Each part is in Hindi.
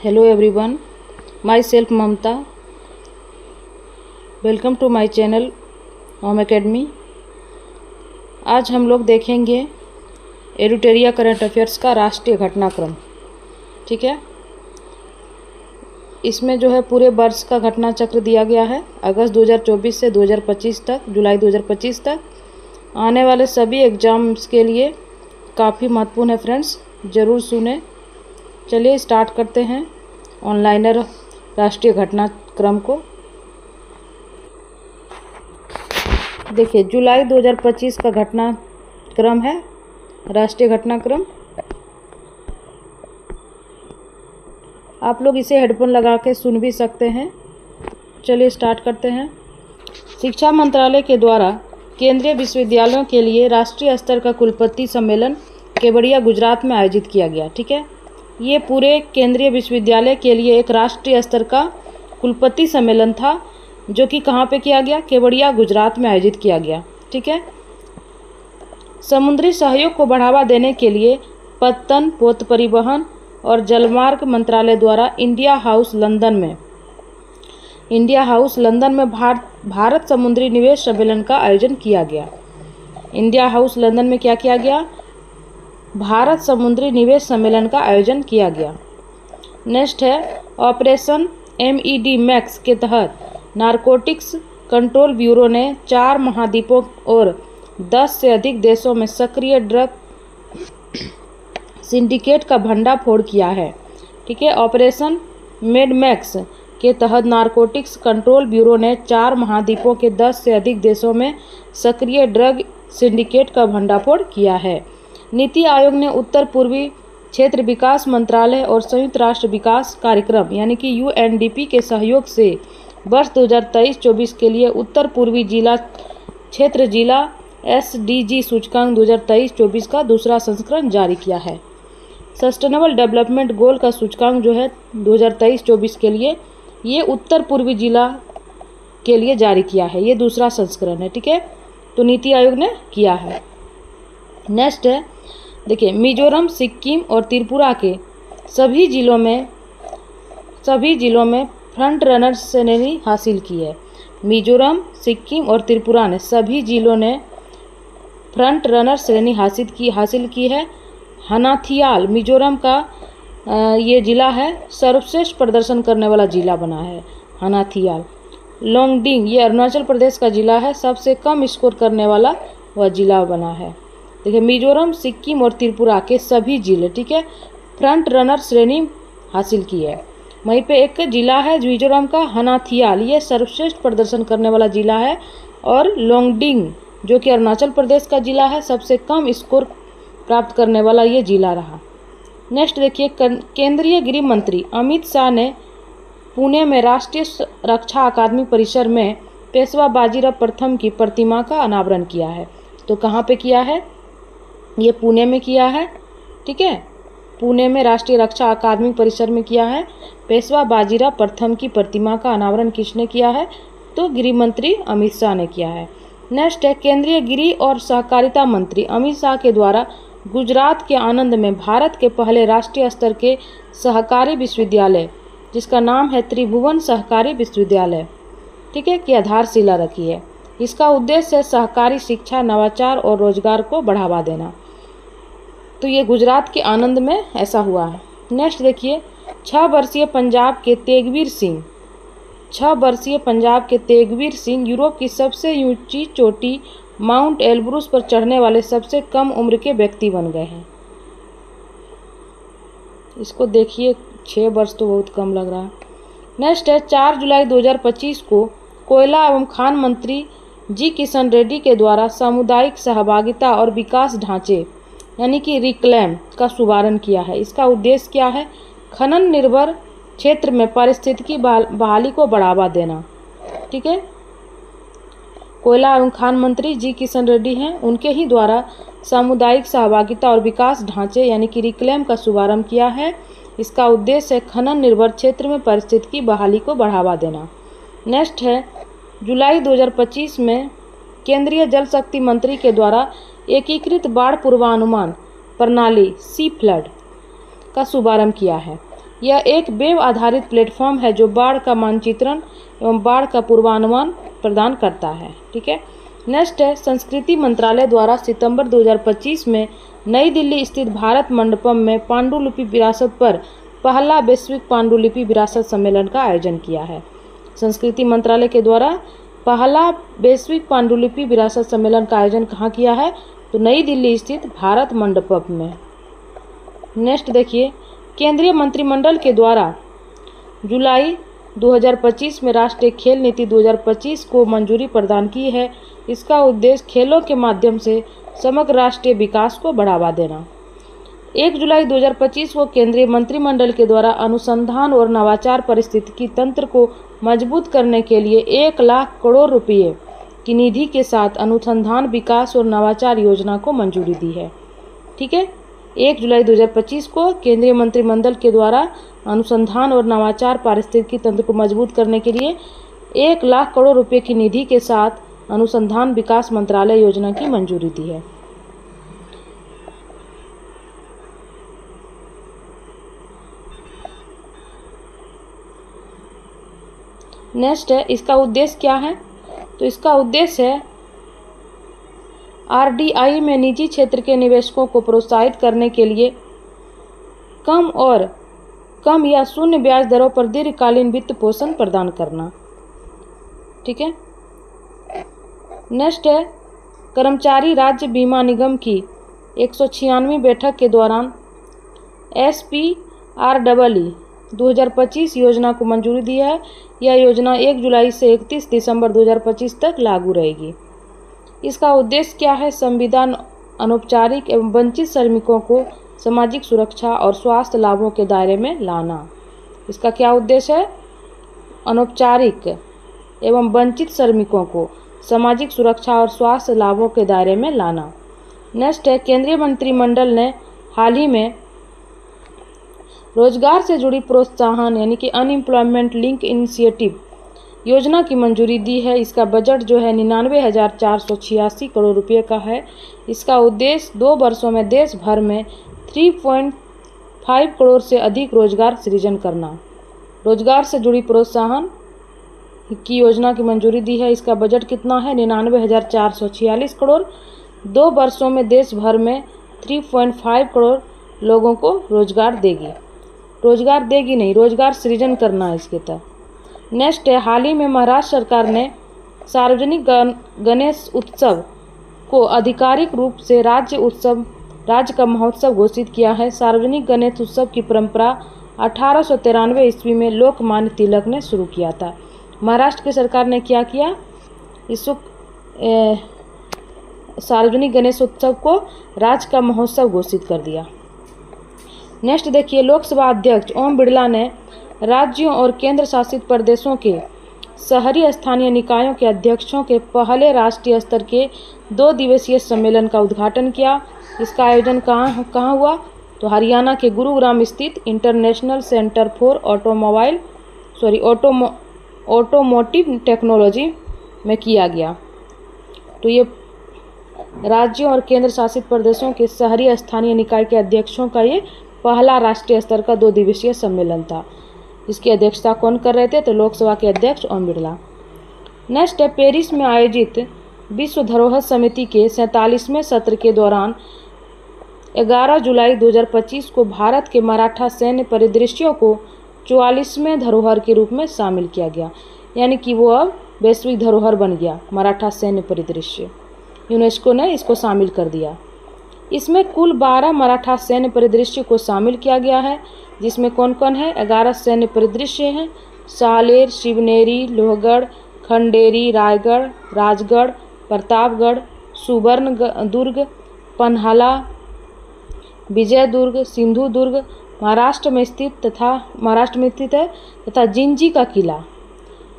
Hello everyone, myself Mamta. Welcome to my channel home academy. आज हम लोग देखेंगे एडुटेरिया करंट अफेयर्स का राष्ट्रीय घटनाक्रम। ठीक है, इसमें जो है पूरे वर्ष का घटना चक्र दिया गया है, अगस्त 2024 से 2025 तक, जुलाई 2025 तक। आने वाले सभी एग्ज़ाम्स के लिए काफ़ी महत्वपूर्ण है फ्रेंड्स, ज़रूर सुने। चलिए स्टार्ट करते हैं ऑनलाइनर राष्ट्रीय घटनाक्रम को। देखिए, जुलाई 2025 का घटनाक्रम है राष्ट्रीय घटनाक्रम। आप लोग इसे हेडफोन लगा के सुन भी सकते हैं। चलिए स्टार्ट करते हैं। शिक्षा मंत्रालय के द्वारा केंद्रीय विश्वविद्यालयों के लिए राष्ट्रीय स्तर का कुलपति सम्मेलन केवड़िया, गुजरात में आयोजित किया गया। ठीक है, ये पूरे केंद्रीय विश्वविद्यालय के लिए एक राष्ट्रीय स्तर का कुलपति सम्मेलन था, जो कि कहाँ पे किया गया? केवड़िया, गुजरात में आयोजित किया गया। ठीक है, समुद्री सहयोग को बढ़ावा देने के लिए पत्तन, पोत परिवहन और जलमार्ग मंत्रालय द्वारा इंडिया हाउस लंदन में भारत समुद्री निवेश सम्मेलन का आयोजन किया गया। इंडिया हाउस लंदन में क्या किया गया? भारत समुद्री निवेश सम्मेलन का आयोजन किया गया। नेक्स्ट है, ऑपरेशन MED मैक्स के तहत नारकोटिक्स कंट्रोल ब्यूरो ने 4 महाद्वीपों और 10 से अधिक देशों में सक्रिय ड्रग सिंडिकेट का भंडाफोड़ किया है। ठीक है, ऑपरेशन MED मैक्स के तहत नारकोटिक्स कंट्रोल ब्यूरो ने 4 महाद्वीपों के 10 से अधिक देशों में सक्रिय ड्रग सिंडिकेट का भंडाफोड़ किया है। नीति आयोग ने उत्तर पूर्वी क्षेत्र विकास मंत्रालय और संयुक्त राष्ट्र विकास कार्यक्रम यानी कि UNDP के सहयोग से वर्ष 2023-24 के लिए उत्तर पूर्वी जिला SDG सूचकांक 2023-24 का दूसरा संस्करण जारी किया है। सस्टेनेबल डेवलपमेंट गोल का सूचकांक जो है 2023-24 के लिए, ये उत्तर पूर्वी जिला के लिए जारी किया है, ये दूसरा संस्करण है। ठीक है, तो नीति आयोग ने किया है। नेक्स्ट है, देखिए, मिजोरम, सिक्किम और त्रिपुरा के सभी जिलों में फ्रंट रनर श्रेणी हासिल की है। मिजोरम, सिक्किम और त्रिपुरा ने सभी जिलों ने फ्रंट रनर श्रेणी हासिल की है। हनाथियाल मिजोरम का ये जिला है, सर्वश्रेष्ठ प्रदर्शन करने वाला जिला बना है हनाथियाल। लोंगडिंग ये अरुणाचल प्रदेश का जिला है, सबसे कम स्कोर करने वाला वह जिला बना है। देखिए, मिजोरम, सिक्किम और त्रिपुरा के सभी जिले, ठीक है, फ्रंट रनर श्रेणी हासिल की है। वहीं पे एक जिला है मिजोरम का हनाथियाल, ये सर्वश्रेष्ठ प्रदर्शन करने वाला जिला है। और लोंगडिंग जो कि अरुणाचल प्रदेश का जिला है, सबसे कम स्कोर प्राप्त करने वाला ये जिला रहा। नेक्स्ट देखिए, केंद्रीय गृह मंत्री अमित शाह ने पुणे में राष्ट्रीय रक्षा अकादमी परिसर में पेशवा बाजीराव प्रथम की प्रतिमा का अनावरण किया है। तो कहाँ पे किया है? ये पुणे में किया है। ठीक है, पुणे में राष्ट्रीय रक्षा अकादमी परिसर में किया है। पेशवा बाजीराव प्रथम की प्रतिमा का अनावरण किसने किया है? तो गृह मंत्री अमित शाह ने किया है। नेक्स्ट है, केंद्रीय गृह और सहकारिता मंत्री अमित शाह के द्वारा गुजरात के आणंद में भारत के पहले राष्ट्रीय स्तर के सहकारी विश्वविद्यालय, जिसका नाम है त्रिभुवन सहकारी विश्वविद्यालय, ठीक है, की आधारशिला रखी है। इसका उद्देश्य है सहकारी शिक्षा, नवाचार और रोजगार को बढ़ावा देना। तो ये गुजरात के आणंद में ऐसा हुआ है। नेक्स्ट देखिए, 6 वर्षीय पंजाब के तेगवीर सिंह यूरोप की सबसे ऊंची चोटी माउंट एल्ब्रूस पर चढ़ने वाले सबसे कम उम्र के व्यक्ति बन गए हैं। इसको देखिए, 6 वर्ष तो बहुत कम लग रहा है। नेक्स्ट है, 4 जुलाई 2025 को कोयला एवं खान मंत्री जी किशन रेड्डी के द्वारा सामुदायिक सहभागिता और विकास ढांचे यानी कि रिक्लेम का शुभारंभ किया है। इसका उद्देश्य क्या है? खनन निर्भर क्षेत्र में पारिस्थितिकी बहाली को बढ़ावा देना। ठीक है, कोयला एवं खान मंत्री जी किशन रेड्डी हैं, उनके ही द्वारा सामुदायिक सहभागिता और विकास ढांचे यानी कि रिक्लेम का शुभारंभ किया है। इसका उद्देश्य है खनन निर्भर क्षेत्र में पारिस्थितिकी बहाली को बढ़ावा देना। नेक्स्ट है, जुलाई 2025 में केंद्रीय जल शक्ति मंत्री के द्वारा एकीकृत बाढ़ पूर्वानुमान प्रणाली सी फ्लड का शुभारंभ किया है। यह एक वेब आधारित प्लेटफॉर्म है जो बाढ़ का मानचित्रण एवं बाढ़ का पूर्वानुमान प्रदान करता है। ठीक है, नेक्स्ट है, संस्कृति मंत्रालय द्वारा सितंबर 2025 में नई दिल्ली स्थित भारत मंडपम में पांडुलिपि विरासत पर पहला वैश्विक पांडुलिपि विरासत सम्मेलन का आयोजन किया है। संस्कृति मंत्रालय के द्वारा पहला वैश्विक पांडुलिपि विरासत सम्मेलन का आयोजन कहाँ किया है? तो नई दिल्ली स्थित भारत मंडपम में। नेक्स्ट देखिए, केंद्रीय मंत्रिमंडल के द्वारा जुलाई 2025 में राष्ट्रीय खेल नीति 2025 को मंजूरी प्रदान की है। इसका उद्देश्य खेलों के माध्यम से समग्र राष्ट्रीय विकास को बढ़ावा देना। 1 जुलाई 2025 को केंद्रीय मंत्रिमंडल के द्वारा अनुसंधान और नवाचार पारिस्थितिकी तंत्र को मजबूत करने के लिए 1 लाख करोड़ रुपये की निधि के साथ अनुसंधान विकास और नवाचार योजना को मंजूरी दी है। ठीक है, 1 जुलाई 2025 को केंद्रीय मंत्रिमंडल के द्वारा अनुसंधान और नवाचार पारिस्थितिकी तंत्र को मजबूत करने के लिए 1 लाख करोड़ रुपये की निधि के साथ अनुसंधान विकास मंत्रालय योजना की मंजूरी दी है। नेक्स्ट है, इसका उद्देश्य क्या है? तो इसका उद्देश्य है आरडीआई में निजी क्षेत्र के निवेशकों को प्रोत्साहित करने के लिए कम या शून्य ब्याज दरों पर दीर्घकालीन वित्त पोषण प्रदान करना। ठीक है, नेक्स्ट है, कर्मचारी राज्य बीमा निगम की 196वीं बैठक के दौरान SPREE 2025 योजना को मंजूरी दी है। यह योजना 1 जुलाई से 31 दिसंबर 2025 तक लागू रहेगी। इसका उद्देश्य क्या है? संविदा अनौपचारिक एवं वंचित श्रमिकों को सामाजिक सुरक्षा और स्वास्थ्य लाभों के दायरे में लाना। इसका क्या उद्देश्य है? अनौपचारिक एवं वंचित श्रमिकों को सामाजिक सुरक्षा और स्वास्थ्य लाभों के दायरे में लाना। नेक्स्ट है, केंद्रीय मंत्रिमंडल ने हाल ही में रोजगार से जुड़ी प्रोत्साहन यानी कि अनएम्प्लॉयमेंट लिंक इनिशिएटिव योजना की मंजूरी दी है। इसका बजट जो है 99,486 करोड़ रुपये का है। इसका उद्देश्य 2 वर्षों में देश भर में 3.5 करोड़ से अधिक रोजगार सृजन करना। रोजगार से जुड़ी प्रोत्साहन की योजना की मंजूरी दी है। इसका बजट कितना है? 99,446 करोड़। 2 वर्षों में देश भर में 3.5 करोड़ लोगों को रोजगार देगी। रोजगार देगी नहीं, रोजगार सृजन करना है इसके तहत। नेक्स्ट है, हाल ही में महाराष्ट्र सरकार ने सार्वजनिक गणेश उत्सव को आधिकारिक रूप से राज्य का महोत्सव घोषित किया है। सार्वजनिक गणेश उत्सव की परंपरा 1893 ईस्वी में लोकमान्य तिलक ने शुरू किया था। महाराष्ट्र की सरकार ने क्या किया? इस सार्वजनिक गणेश उत्सव को राज्य का महोत्सव घोषित कर दिया। नेक्स्ट देखिए, लोकसभा अध्यक्ष ओम बिरला ने राज्यों और केंद्र शासित प्रदेशों के शहरी स्थानीय निकायों के अध्यक्षों के पहले राष्ट्रीय स्तर के 2 दिवसीय सम्मेलन का उद्घाटन किया। इसका आयोजन कहाँ हुआ? तो हरियाणा के गुरुग्राम स्थित international centre for automotive technology में किया गया। तो ये राज्यों और केंद्र शासित प्रदेशों के शहरी स्थानीय निकाय के अध्यक्षों का ये पहला राष्ट्रीय स्तर का 2 दिवसीय सम्मेलन था। इसकी अध्यक्षता कौन कर रहे थे? तो लोकसभा के अध्यक्ष ओम बिरला। नेक्स्ट है, पेरिस में आयोजित विश्व धरोहर समिति के 47वें सत्र के दौरान 11 जुलाई 2025 को भारत के मराठा सैन्य परिदृश्यों को 44वें धरोहर के रूप में शामिल किया गया। यानी कि वो अब वैश्विक धरोहर बन गया। मराठा सैन्य परिदृश्य यूनेस्को ने इसको शामिल कर दिया। इसमें कुल 12 मराठा सैन्य परिदृश्य को शामिल किया गया है, जिसमें कौन कौन है? 11 सैन्य परिदृश्य हैं। सालेर, शिवनेरी, लोहगढ़, खंडेरी, रायगढ़, राजगढ़, प्रतापगढ़, सुवर्ण दुर्ग, पन्हाला, विजयदुर्ग, सिंधुदुर्ग महाराष्ट्र में स्थित है तथा जिंजी का किला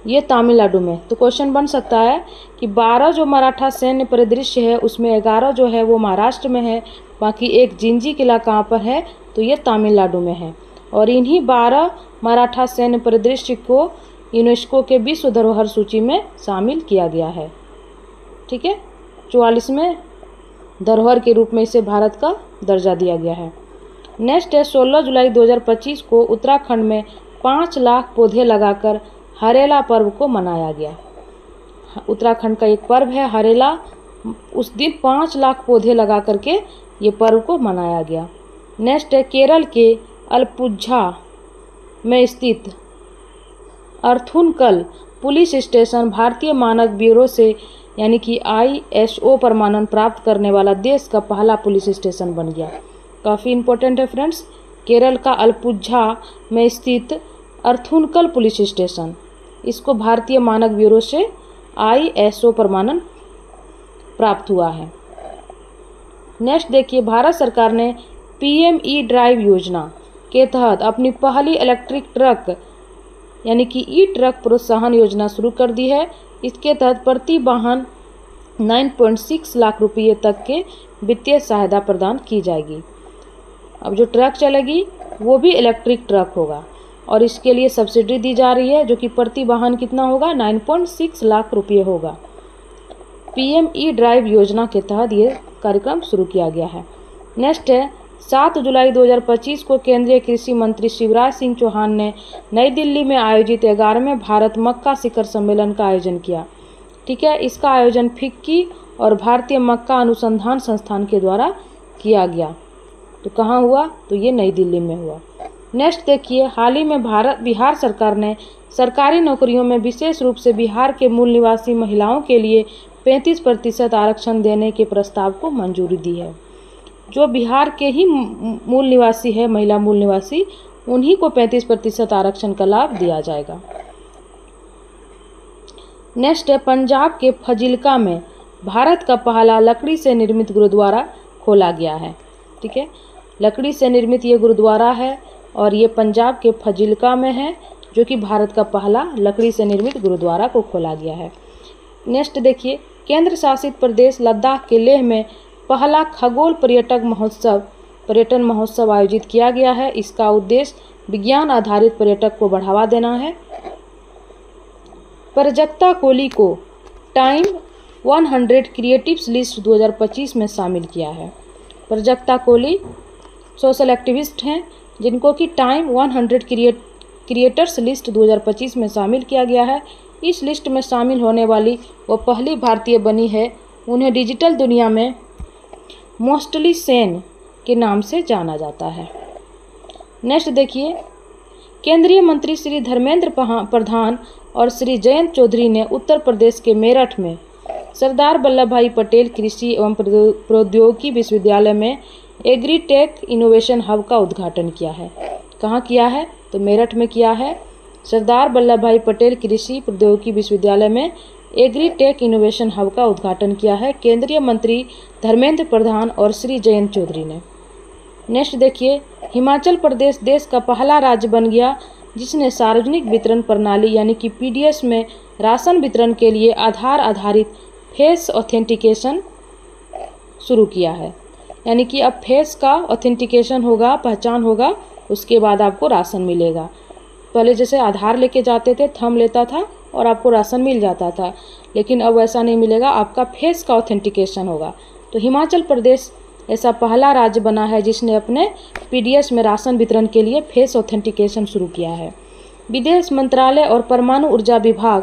ये तमिलनाडु में। तो क्वेश्चन बन सकता है कि 12 जो मराठा सैन्य परिदृश्य है उसमें 11 जो है वो महाराष्ट्र में है, बाकी एक जिंजी किला कहाँ पर है? तो ये तमिलनाडु में है। और इन्हीं 12 मराठा सैन्य परिदृश्य को यूनेस्को के विश्व धरोहर सूची में शामिल किया गया है। ठीक है, 44वें धरोहर के रूप में इसे भारत का दर्जा दिया गया है। नेक्स्ट है 16 जुलाई 2025 को उत्तराखंड में 5 लाख पौधे लगाकर हरेला पर्व को मनाया गया। उत्तराखंड का एक पर्व है हरेला, उस दिन 5 लाख पौधे लगा करके ये पर्व को मनाया गया। नेक्स्ट है केरल के अलपुझा में स्थित अर्थुनकल पुलिस स्टेशन भारतीय मानक ब्यूरो से यानी कि ISO प्रमाणन प्राप्त करने वाला देश का पहला पुलिस स्टेशन बन गया। काफ़ी इम्पोर्टेंट है फ्रेंड्स। केरल का अलपुझा में स्थित अर्थुनकल पुलिस स्टेशन, इसको भारतीय मानक ब्यूरो से ISO प्रमाणन प्राप्त हुआ है। नेक्स्ट देखिए, भारत सरकार ने PME ड्राइव योजना के तहत अपनी पहली इलेक्ट्रिक ट्रक यानी कि ई-ट्रक प्रोत्साहन योजना शुरू कर दी है। इसके तहत प्रति वाहन 9.6 लाख रुपये तक के वित्तीय सहायता प्रदान की जाएगी। अब जो ट्रक चलेगी वो भी इलेक्ट्रिक ट्रक होगा और इसके लिए सब्सिडी दी जा रही है, जो कि प्रति वाहन कितना होगा, 9.6 लाख रुपये होगा। PME ड्राइव योजना के तहत ये कार्यक्रम शुरू किया गया है। नेक्स्ट है 7 जुलाई 2025 को केंद्रीय कृषि मंत्री शिवराज सिंह चौहान ने नई दिल्ली में आयोजित 11वें भारत मक्का शिखर सम्मेलन का आयोजन किया। ठीक है, इसका आयोजन फिक्की और भारतीय मक्का अनुसंधान संस्थान के द्वारा किया गया। तो कहाँ हुआ, तो ये नई दिल्ली में हुआ। नेक्स्ट देखिए, हाल ही में बिहार सरकार ने सरकारी नौकरियों में विशेष रूप से बिहार के मूल निवासी महिलाओं के लिए 35% आरक्षण देने के प्रस्ताव को मंजूरी दी है। जो बिहार के ही मूल निवासी है, महिला मूल निवासी, उन्हीं को 35% आरक्षण का लाभ दिया जाएगा। नेक्स्ट है, पंजाब के फजिल्का में भारत का पहला लकड़ी से निर्मित गुरुद्वारा खोला गया है। ठीक है, लकड़ी से निर्मित ये गुरुद्वारा है और ये पंजाब के फजिल्का में है, जो कि भारत का पहला लकड़ी से निर्मित गुरुद्वारा को खोला गया है। नेक्स्ट देखिए, केंद्र शासित प्रदेश लद्दाख के लेह में पहला खगोल पर्यटन महोत्सव आयोजित किया गया है। इसका उद्देश्य विज्ञान आधारित पर्यटक को बढ़ावा देना है। प्रजक्ता कोली को टाइम 100 क्रिएटिव्स लिस्ट 2025 में शामिल किया है। प्रजक्ता कोली सोशल एक्टिविस्ट हैं जिनको कि टाइम 100 क्रिएटर्स लिस्ट 2025 में शामिल किया गया है। इस लिस्ट में शामिल होने वाली वो पहली भारतीय बनी है। उन्हें डिजिटल दुनिया में मोस्टली सेन के नाम से जाना जाता है। नेक्स्ट देखिए, केंद्रीय मंत्री श्री धर्मेंद्र प्रधान और श्री जयंत चौधरी ने उत्तर प्रदेश के मेरठ में सरदार वल्लभ भाई पटेल कृषि एवं प्रौद्योगिकी विश्वविद्यालय में एग्रीटेक इनोवेशन हब का उद्घाटन किया है। कहाँ किया है, तो मेरठ में किया है। सरदार वल्लभ भाई पटेल कृषि प्रौद्योगिकी विश्वविद्यालय में एग्रीटेक इनोवेशन हब का उद्घाटन किया है केंद्रीय मंत्री धर्मेंद्र प्रधान और श्री जयंत चौधरी ने। नेक्स्ट देखिए, हिमाचल प्रदेश देश का पहला राज्य बन गया जिसने सार्वजनिक वितरण प्रणाली यानी कि PDS में राशन वितरण के लिए आधार आधारित फेस ऑथेंटिकेशन शुरू किया है। यानी कि अब फेस का ऑथेंटिकेशन होगा, पहचान होगा, उसके बाद आपको राशन मिलेगा। पहले जैसे आधार लेके जाते थे, थंब लेता था और आपको राशन मिल जाता था, लेकिन अब ऐसा नहीं मिलेगा, आपका फेस का ऑथेंटिकेशन होगा। तो हिमाचल प्रदेश ऐसा पहला राज्य बना है जिसने अपने PDS में राशन वितरण के लिए फेस ऑथेंटिकेशन शुरू किया है। विदेश मंत्रालय और परमाणु ऊर्जा विभाग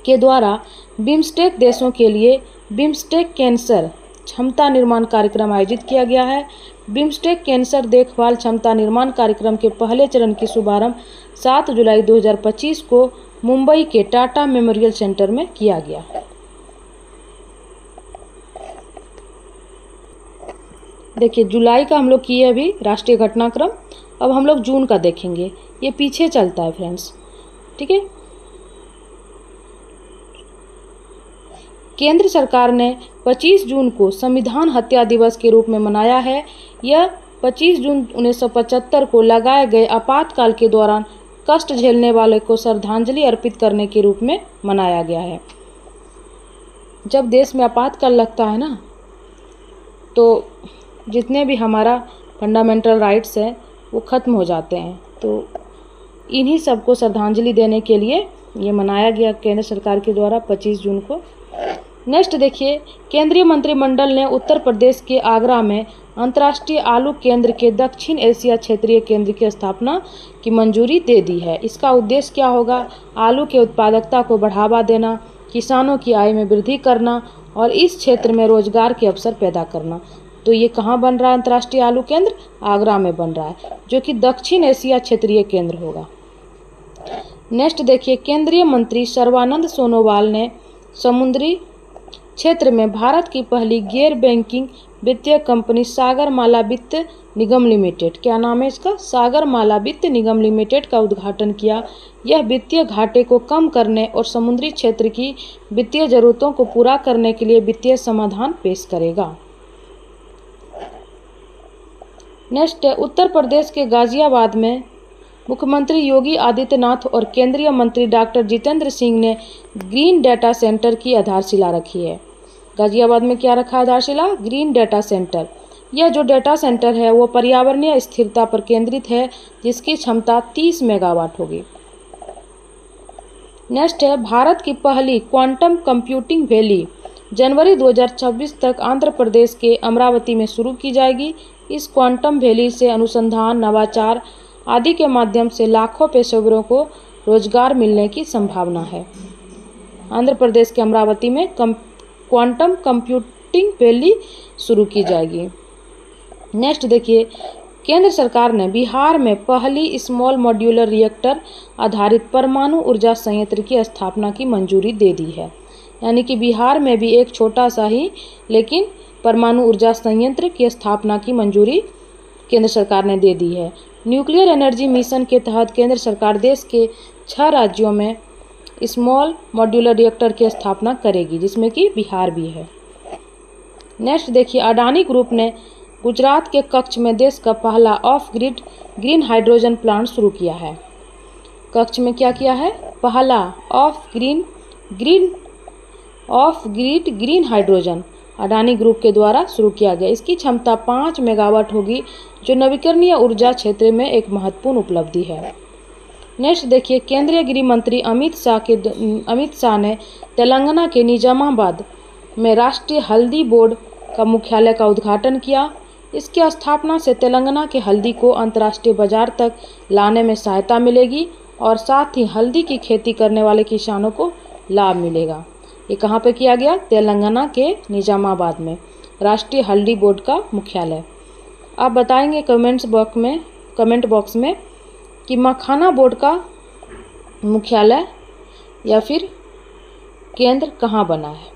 के द्वारा बिम्स्टेक देशों के लिए बिम्स्टेक कैंसर क्षमता निर्माण कार्यक्रम आयोजित किया गया है। बिम्स्टेक कैंसर देखभाल क्षमता निर्माण कार्यक्रम के पहले चरण की शुभारंभ 7 जुलाई 2025 को मुंबई के टाटा मेमोरियल सेंटर में किया गया। देखिए, जुलाई का हम लोग किए अभी राष्ट्रीय घटनाक्रम। अब हम लोग जून का देखेंगे, ये पीछे चलता है फ्रेंड्स। ठीक है, केंद्र सरकार ने 25 जून को संविधान हत्या दिवस के रूप में मनाया है। यह 25 जून 1975 को लगाए गए आपातकाल के दौरान कष्ट झेलने वाले को श्रद्धांजलि अर्पित करने के रूप में मनाया गया है। जब देश में आपातकाल लगता है ना, तो जितने भी हमारा फंडामेंटल राइट्स हैं वो ख़त्म हो जाते हैं। तो इन्हीं सबको श्रद्धांजलि देने के लिए ये मनाया गया केंद्र सरकार के द्वारा 25 जून को। नेक्स्ट देखिए, केंद्रीय मंत्रिमंडल ने उत्तर प्रदेश के आगरा में अंतर्राष्ट्रीय आलू केंद्र के दक्षिण एशिया क्षेत्रीय केंद्र की स्थापना की मंजूरी दे दी है। इसका उद्देश्य क्या होगा? आलू के उत्पादकता को बढ़ावा देना, किसानों की आय में वृद्धि करना और इस क्षेत्र में रोजगार के अवसर पैदा करना। तो ये कहाँ बन रहा है अंतर्राष्ट्रीय आलू केंद्र? आगरा में बन रहा है, जो कि दक्षिण एशिया क्षेत्रीय केंद्र होगा। नेक्स्ट देखिए, केंद्रीय मंत्री सर्बानंद सोनोवाल ने समुद्री क्षेत्र में भारत की पहली गैर बैंकिंग वित्तीय कंपनी सागरमाला वित्त निगम लिमिटेड, क्या नाम है इसका? सागरमाला वित्त निगम लिमिटेड का उद्घाटन किया। यह वित्तीय घाटे को कम करने और समुद्री क्षेत्र की वित्तीय जरूरतों को पूरा करने के लिए वित्तीय समाधान पेश करेगा। नेक्स्ट है, उत्तर प्रदेश के गाजियाबाद में मुख्यमंत्री योगी आदित्यनाथ और केंद्रीय मंत्री डॉक्टर जितेंद्र सिंह ने ग्रीन डेटा सेंटर की आधारशिला रखी है। गाजियाबाद में क्या रखा आधारशिला? Green data centre. यह जो डेटा सेंटर है वो पर्यावरणीय स्थिरता पर केंद्रित है, जिसकी क्षमता 30 मेगावाट होगी। नेक्स्ट है, भारत की पहली क्वांटम कंप्यूटिंग वैली जनवरी 2026 तक आंध्र प्रदेश के अमरावती में शुरू की जाएगी। इस क्वांटम वैली से अनुसंधान, नवाचार आदि के माध्यम से लाखों पेशेवरों को रोजगार मिलने की संभावना है। आंध्र प्रदेश के अमरावती में क्वांटम कंप्यूटिंग वैली शुरू की जाएगी। नेक्स्ट देखिए, केंद्र सरकार ने बिहार में पहली स्मॉल मॉड्यूलर रिएक्टर आधारित परमाणु ऊर्जा संयंत्र की स्थापना की मंजूरी दे दी है। यानी कि बिहार में भी एक छोटा सा ही लेकिन परमाणु ऊर्जा संयंत्र की स्थापना की मंजूरी केंद्र सरकार ने दे दी है। न्यूक्लियर एनर्जी मिशन के तहत केंद्र सरकार देश के 6 राज्यों में स्मॉल मॉड्यूलर रिएक्टर की स्थापना करेगी, जिसमें कि बिहार भी है। नेक्स्ट देखिए, अडानी ग्रुप ने गुजरात के कच्छ में देश का पहला of grid green hydrogen plant शुरू किया है। कच्छ में क्या किया है? पहला of grid green hydrogen Adani group के द्वारा शुरू किया गया। इसकी क्षमता 5 मेगावाट होगी, जो नवीकरणीय ऊर्जा क्षेत्र में एक महत्वपूर्ण उपलब्धि है। नेक्स्ट देखिए, केंद्रीय गृह मंत्री अमित शाह ने तेलंगाना के निजामाबाद में राष्ट्रीय हल्दी बोर्ड का मुख्यालय का उद्घाटन किया। इसकी स्थापना से तेलंगाना के हल्दी को अंतर्राष्ट्रीय बाजार तक लाने में सहायता मिलेगी और साथ ही हल्दी की खेती करने वाले किसानों को लाभ मिलेगा। ये कहाँ पे किया गया? तेलंगाना के निजामाबाद में राष्ट्रीय हल्दी बोर्ड का मुख्यालय। आप बताएंगे कमेंट बॉक्स में कि मखाना बोर्ड का मुख्यालय या फिर केंद्र कहाँ बना है।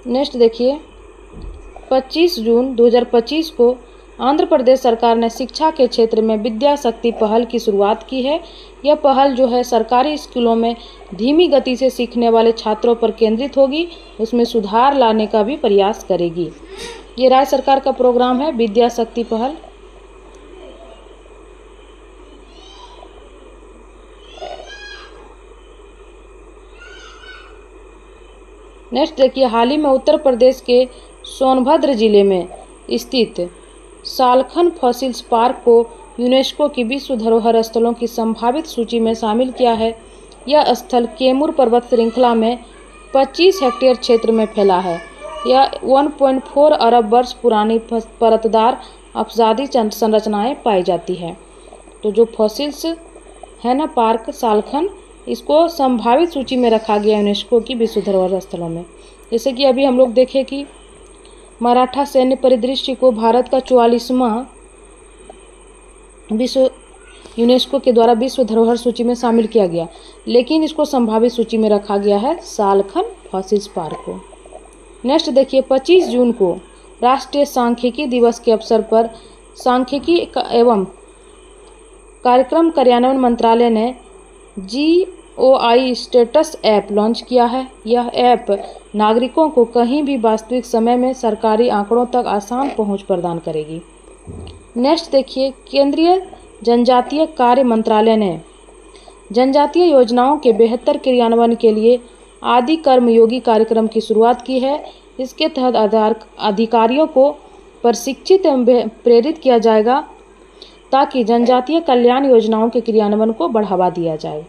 नेक्स्ट देखिए, 25 जून 2025 को आंध्र प्रदेश सरकार ने शिक्षा के क्षेत्र में विद्या शक्ति पहल की शुरुआत की है। यह पहल जो है सरकारी स्कूलों में धीमी गति से सीखने वाले छात्रों पर केंद्रित होगी, उसमें सुधार लाने का भी प्रयास करेगी। ये राज्य सरकार का प्रोग्राम है विद्या शक्ति पहल। नेक्स्ट देखिए, हाल ही में उत्तर प्रदेश के सोनभद्र जिले में स्थित सालखन फॉसिल्स पार्क को यूनेस्को की विश्व धरोहर स्थलों की संभावित सूची में शामिल किया है। यह स्थल कैमूर पर्वत श्रृंखला में 25 हेक्टेयर क्षेत्र में फैला है। यह 1.4 अरब वर्ष पुरानी परतदार अपजादी संरचनाएं पाई जाती है। तो जो फॉसिल्स है ना पार्क सालखन, इसको संभावित सूची में रखा गया यूनेस्को की विश्व धरोहर स्थलों में। जैसे कि अभी हम लोग देखें कि मराठा सैन्य परिदृश्य को भारत का 44वां विश्व यूनेस्को के द्वारा विश्व धरोहर सूची में शामिल किया गया, लेकिन इसको संभावित सूची में रखा गया है सालखन फॉसिल्स पार्क को। नेक्स्ट देखिए, 25 जून को राष्ट्रीय सांख्यिकी दिवस के अवसर पर सांख्यिकी एवं कार्यक्रम कार्यान्वयन मंत्रालय ने GOI स्टेटस ऐप लॉन्च किया है। यह ऐप नागरिकों को कहीं भी वास्तविक समय में सरकारी आंकड़ों तक आसान पहुंच प्रदान करेगी। नेक्स्ट देखिए, केंद्रीय जनजातीय कार्य मंत्रालय ने जनजातीय योजनाओं के बेहतर क्रियान्वयन के लिए आदि कर्मयोगी कार्यक्रम की शुरुआत की है। इसके तहत अधिकारियों को प्रशिक्षित एवं प्रेरित किया जाएगा ताकि जनजातीय कल्याण योजनाओं के क्रियान्वयन को बढ़ावा दिया जाए।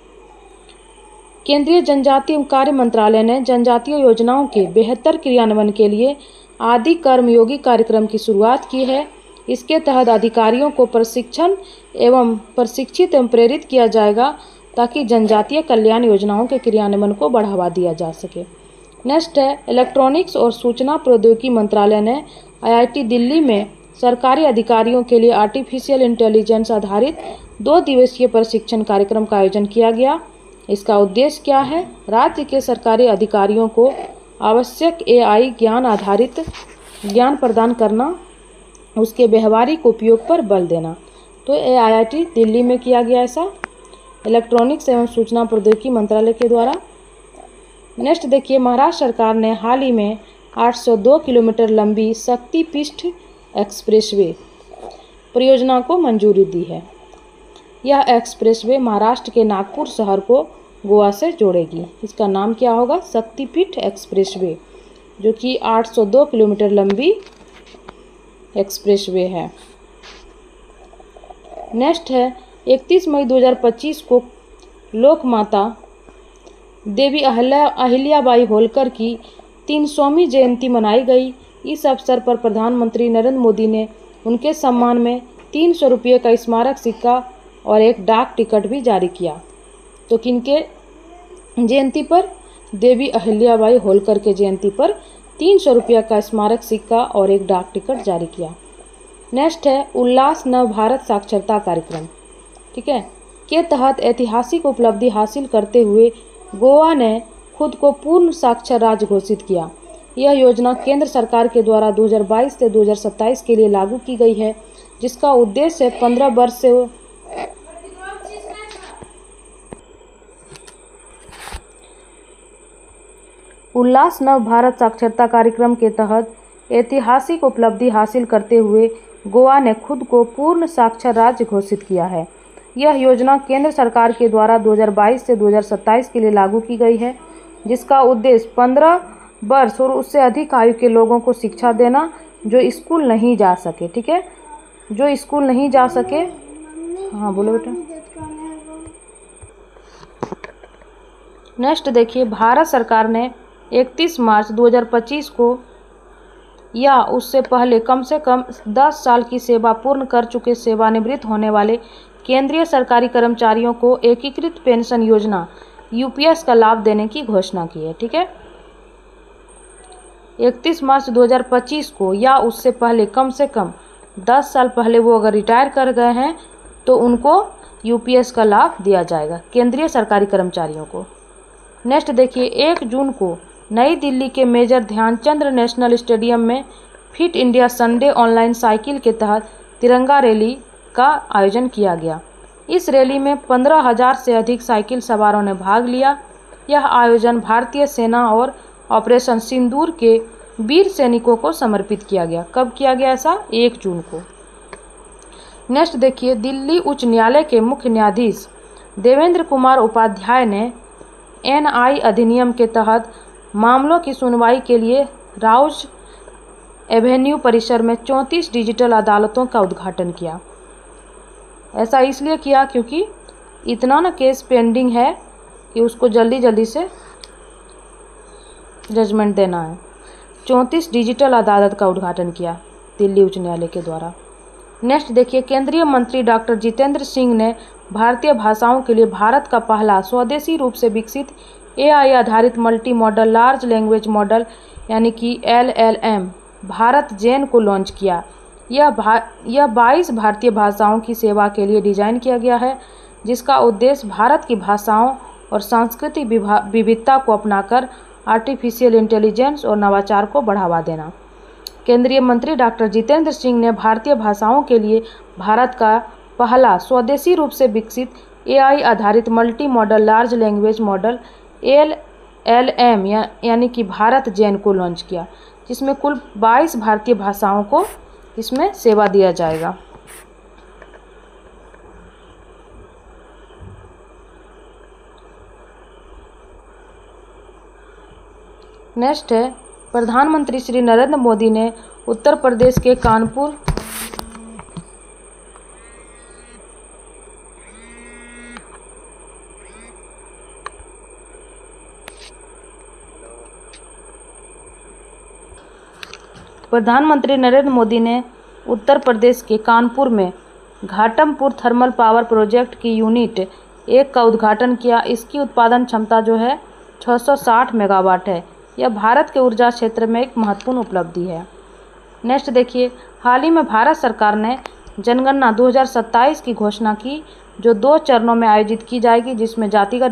केंद्रीय जनजातीय कार्य मंत्रालय ने जनजातीय योजनाओं के बेहतर क्रियान्वयन के लिए आदि कर्मयोगी कार्यक्रम की शुरुआत की है। इसके तहत अधिकारियों को प्रशिक्षित एवं प्रेरित किया जाएगा ताकि जनजातीय कल्याण योजनाओं के क्रियान्वयन को बढ़ावा दिया जा सके। नेक्स्ट है, इलेक्ट्रॉनिक्स और सूचना प्रौद्योगिकी मंत्रालय ने IIT दिल्ली में सरकारी अधिकारियों के लिए आर्टिफिशियल इंटेलिजेंस आधारित 2 दिवसीय प्रशिक्षण कार्यक्रम का आयोजन किया गया। इसका उद्देश्य क्या है? राज्य के सरकारी अधिकारियों को आवश्यक AI ज्ञान आधारित ज्ञान प्रदान करना, उसके व्यवहारिक उपयोग पर बल देना। तो ये IIT दिल्ली में किया गया ऐसा इलेक्ट्रॉनिक्स एवं सूचना प्रौद्योगिकी मंत्रालय के द्वारा। नेक्स्ट देखिए, महाराष्ट्र सरकार ने हाल ही में 802 किलोमीटर लंबी शक्ति पीठ एक्सप्रेसवे परियोजना को मंजूरी दी है। यह एक्सप्रेसवे महाराष्ट्र के नागपुर शहर को गोवा से जोड़ेगी। इसका नाम क्या होगा? शक्तिपीठ एक्सप्रेसवे, जो कि 802 किलोमीटर लंबी एक्सप्रेसवे है। नेक्स्ट है, 31 मई 2025 को लोकमाता देवी अहिल्याबाई होलकर की 300वीं जयंती मनाई गई। इस अवसर पर प्रधानमंत्री नरेंद्र मोदी ने उनके सम्मान में 300 रुपये का स्मारक सिक्का और एक डाक टिकट भी जारी किया। तो किनके जयंती पर? देवी अहिल्याबाई होलकर के जयंती पर 300 रुपये का स्मारक सिक्का और एक डाक टिकट जारी किया। नेक्स्ट है, उल्लास नव भारत साक्षरता कार्यक्रम, ठीक है, के तहत ऐतिहासिक उपलब्धि हासिल करते हुए गोवा ने खुद को पूर्ण साक्षर राज्य घोषित किया। यह योजना केंद्र सरकार के द्वारा 2022 से 2027 के लिए लागू की गई है, जिसका उद्देश्य 15 वर्ष से उल्लास नव भारत साक्षरता कार्यक्रम के तहत ऐतिहासिक उपलब्धि हासिल करते हुए गोवा ने खुद को पूर्ण साक्षर राज्य घोषित किया है। यह योजना केंद्र सरकार के द्वारा 2022 से 2027 के लिए लागू की गई है, जिसका उद्देश्य 15 वर्ष और उससे अधिक आयु के लोगों को शिक्षा देना जो स्कूल नहीं जा सके, ठीक है, जो स्कूल नहीं जा सके। हाँ बोलो बेटा। नेक्स्ट देखिए, भारत सरकार ने 31 मार्च 2025 को या उससे पहले कम से कम 10 साल की सेवा पूर्ण कर चुके सेवानिवृत्त होने वाले केंद्रीय सरकारी कर्मचारियों को एकीकृत पेंशन योजना UPS का लाभ देने की घोषणा की है, ठीक है। 31 मार्च 2025 को या उससे पहले कम से कम 10 साल पहले वो अगर रिटायर कर गए हैं तो उनको UPS का लाभ दिया जाएगा, केंद्रीय सरकारी कर्मचारियों को। नेक्स्ट देखिए, 1 जून को नई दिल्ली के मेजर ध्यानचंद नेशनल स्टेडियम में fit India Sunday online cycle के तहत तिरंगा रैली का आयोजन किया गया। इस रैली में 15,000 से अधिक साइकिल सवारों ने भाग लिया। यह आयोजन भारतीय सेना और ऑपरेशन सिंदूर के वीर सैनिकों को समर्पित किया गया। कब किया गया ऐसा? 1 जून को। नेक्स्ट देखिए, दिल्ली उच्च न्यायालय के मुख्य न्यायाधीश देवेंद्र कुमार उपाध्याय ने NI अधिनियम के तहत मामलों की सुनवाई के लिए राउज एवेन्यू परिसर में 34 डिजिटल अदालतों का उद्घाटन किया। ऐसा इसलिए किया क्योंकि इतना ना केस पेंडिंग है कि उसको जल्दी जल्दी से जजमेंट देना है। 34 डिजिटल अदालत का उद्घाटन किया दिल्ली उच्च न्यायालय के द्वारा। नेक्स्ट देखिए, केंद्रीय मंत्री डॉक्टर जितेंद्र सिंह ने भारतीय भाषाओं के लिए भारत का पहला स्वदेशी रूप से विकसित AI आधारित multi modal large language model यानी कि LLM भारत जेन को लॉन्च किया। यह 22 भारतीय भाषाओं की सेवा के लिए डिजाइन किया गया है, जिसका उद्देश्य भारत की भाषाओं और सांस्कृतिक विविधता को अपनाकर आर्टिफिशियल इंटेलिजेंस और नवाचार को बढ़ावा देना। केंद्रीय मंत्री डॉक्टर जितेंद्र सिंह ने भारतीय भाषाओं के लिए भारत का पहला स्वदेशी रूप से विकसित AI आधारित multi modal large language model LLM यानी कि भारत जेन को लॉन्च किया, जिसमें कुल 22 भारतीय भाषाओं को इसमें सेवा दिया जाएगा। नेक्स्ट है, प्रधानमंत्री श्री नरेंद्र मोदी ने उत्तर प्रदेश के कानपुर प्रधानमंत्री नरेंद्र मोदी ने उत्तर प्रदेश के कानपुर में घाटमपुर थर्मल पावर प्रोजेक्ट की यूनिट 1 का उद्घाटन किया। इसकी उत्पादन क्षमता जो है 660 मेगावाट है। यह भारत के ऊर्जा क्षेत्र में एक महत्वपूर्ण उपलब्धि है। नेक्स्ट देखिए, हाल ही में भारत सरकार ने जनगणना 2027 की घोषणा की, जो 2 चरणों में आयोजित की जाएगी, जिसमें जातिगत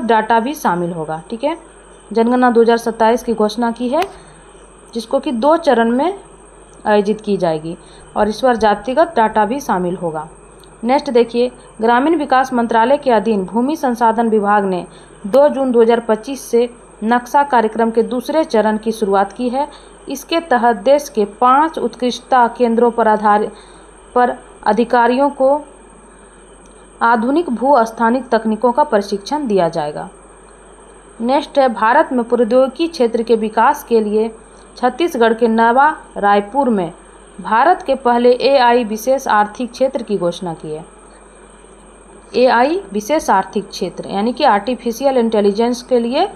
डाटा भी शामिल होगा। ठीक है, जनगणना 2027 की घोषणा की है, जिसको कि 2 चरण में आयोजित की जाएगी और इस पर जातिगत डाटा भी शामिल होगा। नेक्स्ट देखिए, ग्रामीण विकास मंत्रालय के अधीन भूमि संसाधन विभाग ने 2 जून 2025 से नक्शा कार्यक्रम के दूसरे चरण की शुरुआत की है। इसके तहत देश के 5 उत्कृष्टता केंद्रों पर अधिकारियों को आधुनिक भू-स्थानिक तकनीकों का प्रशिक्षण दिया जाएगा। नेक्स्ट है, भारत में प्रौद्योगिकी क्षेत्र के विकास के लिए छत्तीसगढ़ के नवा रायपुर में भारत के पहले AI विशेष आर्थिक क्षेत्र की घोषणा की है। AI विशेष आर्थिक क्षेत्र यानी कि आर्टिफिशियल इंटेलिजेंस के लिए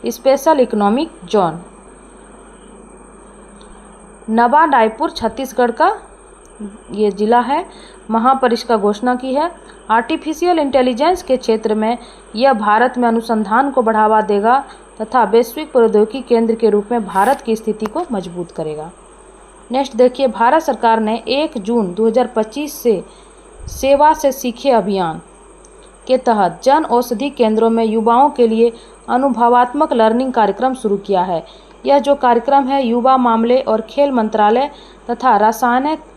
स्पेशल इकोनॉमिक जोन। नवा रायपुर छत्तीसगढ़ का ये जिला है, वहाँ पर इसका घोषणा की है। आर्टिफिशियल इंटेलिजेंस के क्षेत्र में यह भारत में अनुसंधान को बढ़ावा देगा तथा वैश्विक प्रौद्योगिकी केंद्र के रूप में भारत की स्थिति को मजबूत करेगा। नेक्स्ट देखिए, भारत सरकार ने 1 जून 2025 से सेवा से सीखे अभियान के तहत जन औषधि केंद्रों में युवाओं के लिए अनुभवात्मक लर्निंग कार्यक्रम शुरू किया है। यह जो कार्यक्रम है युवा मामले और खेल मंत्रालय तथा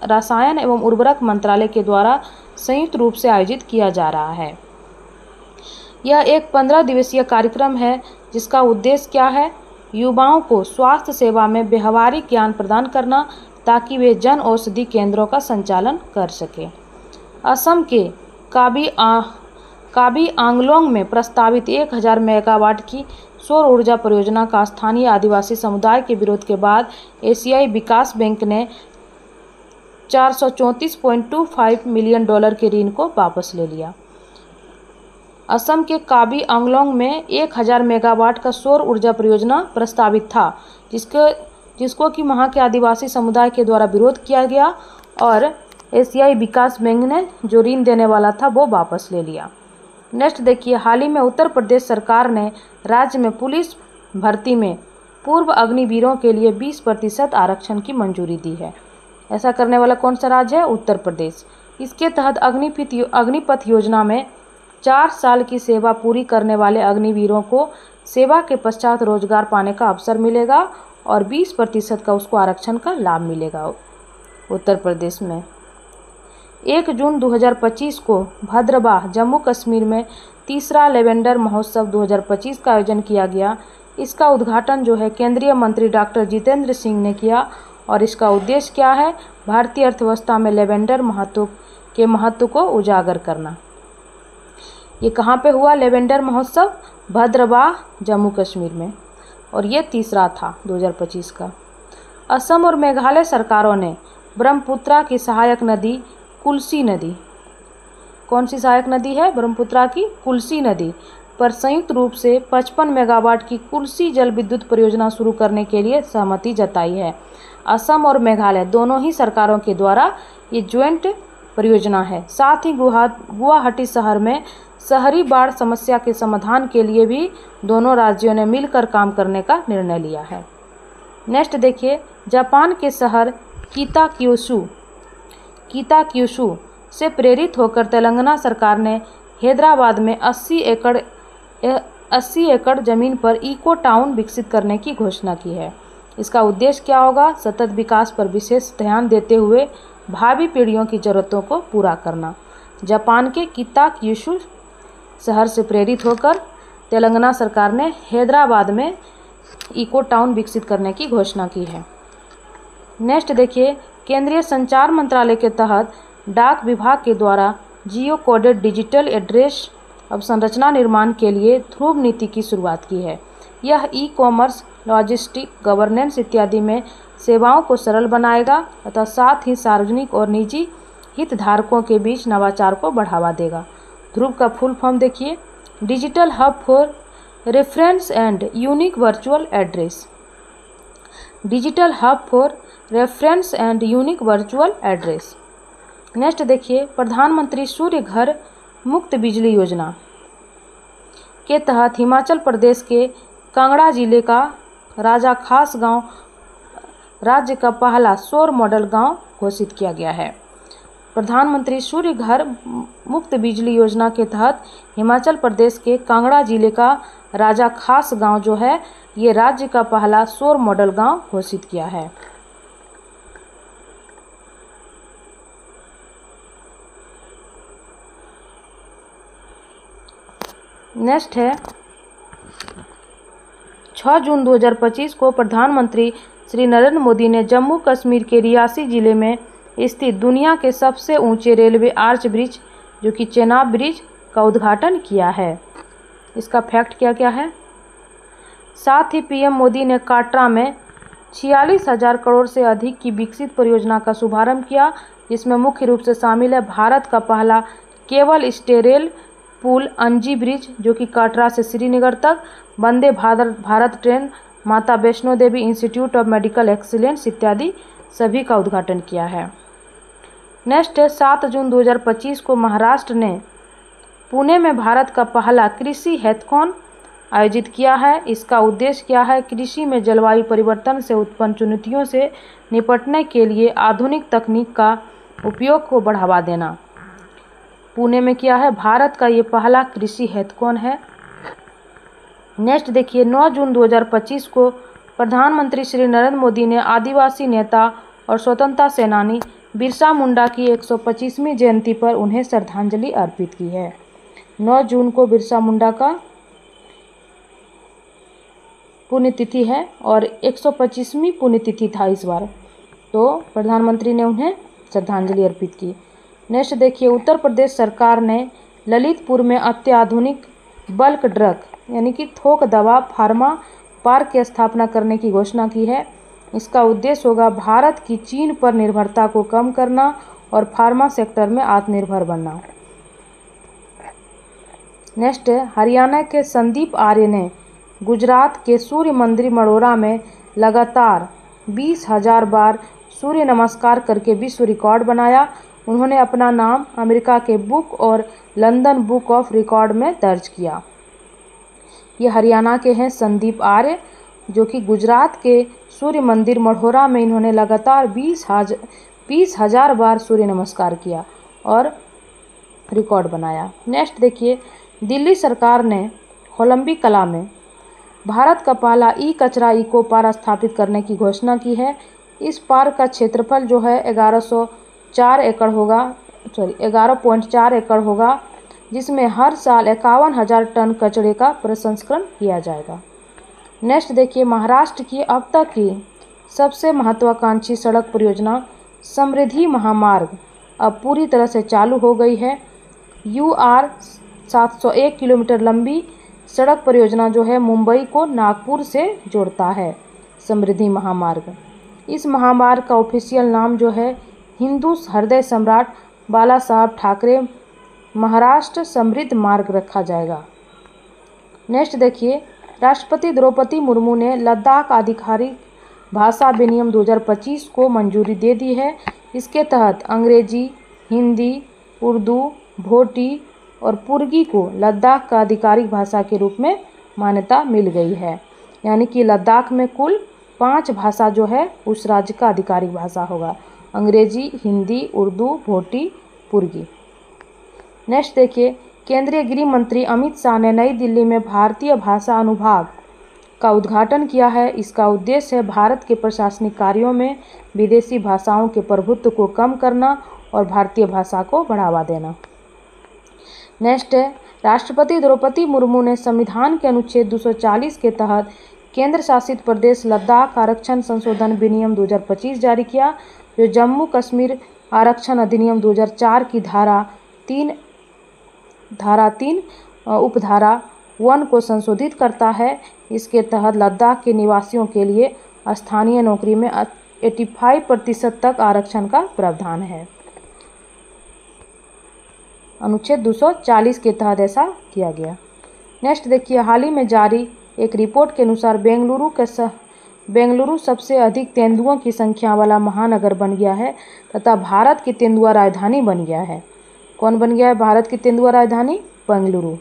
रसायन एवं उर्वरक मंत्रालय के द्वारा संयुक्त रूप से आयोजित किया जा रहा है। यह एक 15 दिवसीय कार्यक्रम है, जिसका उद्देश्य क्या है? युवाओं को स्वास्थ्य सेवा में व्यवहारिक ज्ञान प्रदान करना, ताकि वे जन औषधि केंद्रों का संचालन कर सकें। असम के काबी आंगलोंग में प्रस्तावित 1000 मेगावाट की सौर ऊर्जा परियोजना का स्थानीय आदिवासी समुदाय के विरोध के बाद एशियाई विकास बैंक ने $434.25 मिलियन के ऋण को वापस ले लिया। असम के काबी आंगलोंग में 1000 मेगावाट का सौर ऊर्जा परियोजना प्रस्तावित था, जिसको कि वहाँ के आदिवासी समुदाय के द्वारा विरोध किया गया और एशियाई विकास बैंक ने जो ऋण देने वाला था वो वापस ले लिया। नेक्स्ट देखिए, हाल ही में उत्तर प्रदेश सरकार ने राज्य में पुलिस भर्ती में पूर्व अग्निवीरों के लिए 20% आरक्षण की मंजूरी दी है। ऐसा करने वाला कौन सा राज्य है? उत्तर प्रदेश। इसके तहत अग्निपथ योजना में 4 साल की सेवा पूरी करने वाले अग्निवीरों को सेवा के पश्चात रोजगार पाने का अवसर मिलेगा और 20% का उसको आरक्षण का लाभ मिलेगा उत्तर प्रदेश में। 1 जून 2025 को भद्रवाह जम्मू कश्मीर में तीसरा लेवेंडर महोत्सव 2025 का आयोजन किया गया। इसका उद्घाटन जो है केंद्रीय मंत्री डॉक्टर जितेंद्र सिंह ने किया और इसका उद्देश्य क्या है? भारतीय अर्थव्यवस्था में लेवेंडर महत्व को उजागर करना। ये कहाँ पे हुआ लेवेंडर महोत्सव? भद्रवाह जम्मू कश्मीर में, और ये तीसरा था 2025 का। असम और मेघालय सरकारों ने ब्रह्मपुत्रा की सहायक नदी कुल्सी नदी, कौन सी सहायक नदी है? ब्रह्मपुत्रा की कुल्सी नदी पर संयुक्त रूप से 55 मेगावाट की कुल्सी जल विद्युत परियोजना शुरू करने के लिए सहमति जताई है। असम और मेघालय दोनों ही सरकारों के द्वारा ये ज्वाइंट परियोजना है। साथ ही गुवाहाटी शहर में शहरी बाढ़ समस्या के समाधान के लिए भी दोनों राज्यों ने मिलकर काम करने का निर्णय लिया है। नेक्स्ट देखिए, जापान के शहर कीताक्यूशु से प्रेरित होकर तेलंगाना सरकार ने हैदराबाद में 80 एकड़ जमीन पर इको टाउन विकसित करने की घोषणा की है। इसका उद्देश्य क्या होगा? सतत विकास पर विशेष ध्यान देते हुए भावी पीढ़ियों की ज़रूरतों को पूरा करना। जापान के कीताक्यूशु शहर से प्रेरित होकर तेलंगाना सरकार ने हैदराबाद में इको टाउन विकसित करने की घोषणा की है। नेक्स्ट देखिए, केंद्रीय संचार मंत्रालय के तहत डाक विभाग के द्वारा जियो कोडेड डिजिटल एड्रेस अवसंरचना निर्माण के लिए ध्रुव नीति की शुरुआत की है। यह ई-कॉमर्स, लॉजिस्टिक, गवर्नेंस इत्यादि में सेवाओं को सरल बनाएगा तथा साथ ही सार्वजनिक और निजी हितधारकों के बीच नवाचार को बढ़ावा देगा। ध्रुव का फुल फॉर्म देखिए, digital hub for reference and unique virtual address. Digital hub for reference and unique virtual address. Next देखिए, प्रधानमंत्री सूर्य घर मुफ्त बिजली योजना के तहत हिमाचल प्रदेश के कांगड़ा जिले का राजा खास गांव राज्य का पहला सौर मॉडल गांव घोषित किया गया है। प्रधानमंत्री सूर्य घर मुफ्त बिजली योजना के तहत हिमाचल प्रदेश के कांगड़ा जिले का राजा खास गांव जो है ये राज्य का पहला सौर मॉडल गांव घोषित किया है। नेक्स्ट है 6 जून 2025 को प्रधानमंत्री श्री नरेंद्र मोदी ने जम्मू कश्मीर के रियासी जिले में स्थित दुनिया के सबसे ऊंचे रेलवे आर्च ब्रिज जो कि चेनाब ब्रिज का उद्घाटन किया है। इसका फैक्ट क्या क्या है। साथ ही पीएम मोदी ने काटरा में 46,000 करोड़ से अधिक की विकसित परियोजना का शुभारंभ किया, जिसमें मुख्य रूप से शामिल है भारत का पहला केबल स्टे रेल पुल अंजी ब्रिज जो कि काटरा से श्रीनगर तक, वंदे भारत ट्रेन, माता Vaishno Devi institute of medical excellence इत्यादि सभी का उद्घाटन किया है। नेक्स्ट है 7 जून 2025 को महाराष्ट्र ने पुणे में भारत का पहला कृषि हैकाथॉन आयोजित किया है। इसका उद्देश्य क्या है, कृषि में जलवायु परिवर्तन से उत्पन्न चुनौतियों से निपटने के लिए आधुनिक तकनीक का उपयोग को बढ़ावा देना। पुणे में किया है, भारत का ये पहला कृषि हैकाथॉन है। नेक्स्ट देखिए 9 जून 2025 को प्रधानमंत्री श्री नरेंद्र मोदी ने आदिवासी नेता और स्वतंत्रता सेनानी बिरसा मुंडा की 125वीं जयंती पर उन्हें श्रद्धांजलि अर्पित की है। 9 जून को बिरसा मुंडा का पुण्यतिथि है और 125वीं पुण्यतिथि था इस बार, तो प्रधानमंत्री ने उन्हें श्रद्धांजलि अर्पित की। नेक्स्ट देखिए, उत्तर प्रदेश सरकार ने ललितपुर में अत्याधुनिक बल्क ड्रग यानी कि थोक दवा फार्मा पार्क की स्थापना करने की घोषणा की है। इसका उद्देश्य होगा भारत की चीन पर निर्भरता को कम करना और फार्मा सेक्टर में आत्मनिर्भर बनना। नेक्स्ट है, हरियाणा के संदीप आर्य ने गुजरात के सूर्य मंदिर मढ़ौरा में लगातार 20,000 बार सूर्य नमस्कार करके विश्व रिकॉर्ड बनाया। उन्होंने अपना नाम अमेरिका के बुक और लंदन बुक ऑफ रिकॉर्ड में दर्ज किया। ये हरियाणा के हैं संदीप आर्य जो कि गुजरात के सूर्य मंदिर मढ़ौरा में इन्होंने लगातार 20,000 बार सूर्य नमस्कार किया और रिकॉर्ड बनाया। नेक्स्ट देखिए, दिल्ली सरकार ने होलंबी कला में भारत का पहला ई कचरा इको पार्क स्थापित करने की घोषणा की है। इस पार्क का क्षेत्रफल जो है 11.4 एकड़ होगा, जिसमें हर साल 51,000 टन कचरे का प्रसंस्करण किया जाएगा। नेक्स्ट देखिए, महाराष्ट्र की अब तक की सबसे महत्वाकांक्षी सड़क परियोजना समृद्धि महामार्ग अब पूरी तरह से चालू हो गई है। UR 701 किलोमीटर लंबी सड़क परियोजना जो है मुंबई को नागपुर से जोड़ता है। समृद्धि महामार्ग, इस महामार्ग का ऑफिशियल नाम जो है हिंदू हृदय सम्राट बाला साहब ठाकरे महाराष्ट्र समृद्ध मार्ग रखा जाएगा। नेक्स्ट देखिए, राष्ट्रपति द्रौपदी मुर्मू ने लद्दाख आधिकारिक भाषा अधिनियम 2025 को मंजूरी दे दी है। इसके तहत अंग्रेजी, हिंदी, उर्दू, भोटी और पुर्गी को लद्दाख का आधिकारिक भाषा के रूप में मान्यता मिल गई है। यानी कि लद्दाख में कुल 5 भाषा जो है उस राज्य का आधिकारिक भाषा होगा, अंग्रेजी, हिंदी, उर्दू, भोटी, पुर्गी। नेक्स्ट देखिए, केंद्रीय गृह मंत्री अमित शाह ने नई दिल्ली में भारतीय भाषा अनुभाग का उद्घाटन किया है। इसका उद्देश्य है भारत के प्रशासनिक कार्यों में विदेशी भाषाओं के प्रभुत्व को कम करना और भारतीय भाषा को बढ़ावा देना। नेक्स्ट है, राष्ट्रपति द्रौपदी मुर्मू ने संविधान के अनुच्छेद 240 के तहत केंद्र शासित प्रदेश लद्दाख आरक्षण संशोधन अधिनियम 2025 जारी किया, जो जम्मू कश्मीर आरक्षण अधिनियम 2004 की धारा 3 उपधारा 1 को संशोधित करता है। इसके तहत लद्दाख के निवासियों के लिए स्थानीय नौकरी में 85% तक आरक्षण का प्रावधान है। अनुच्छेद 240 के तहत ऐसा किया गया। नेक्स्ट देखिए, हाल ही में जारी एक रिपोर्ट के अनुसार बेंगलुरु के बेंगलुरु सबसे अधिक तेंदुओं की संख्या वाला महानगर बन गया है तथा भारत की तेंदुआ राजधानी बन गया है। कौन बन गया है भारत की तेंदुआ राजधानी? बेंगलुरु।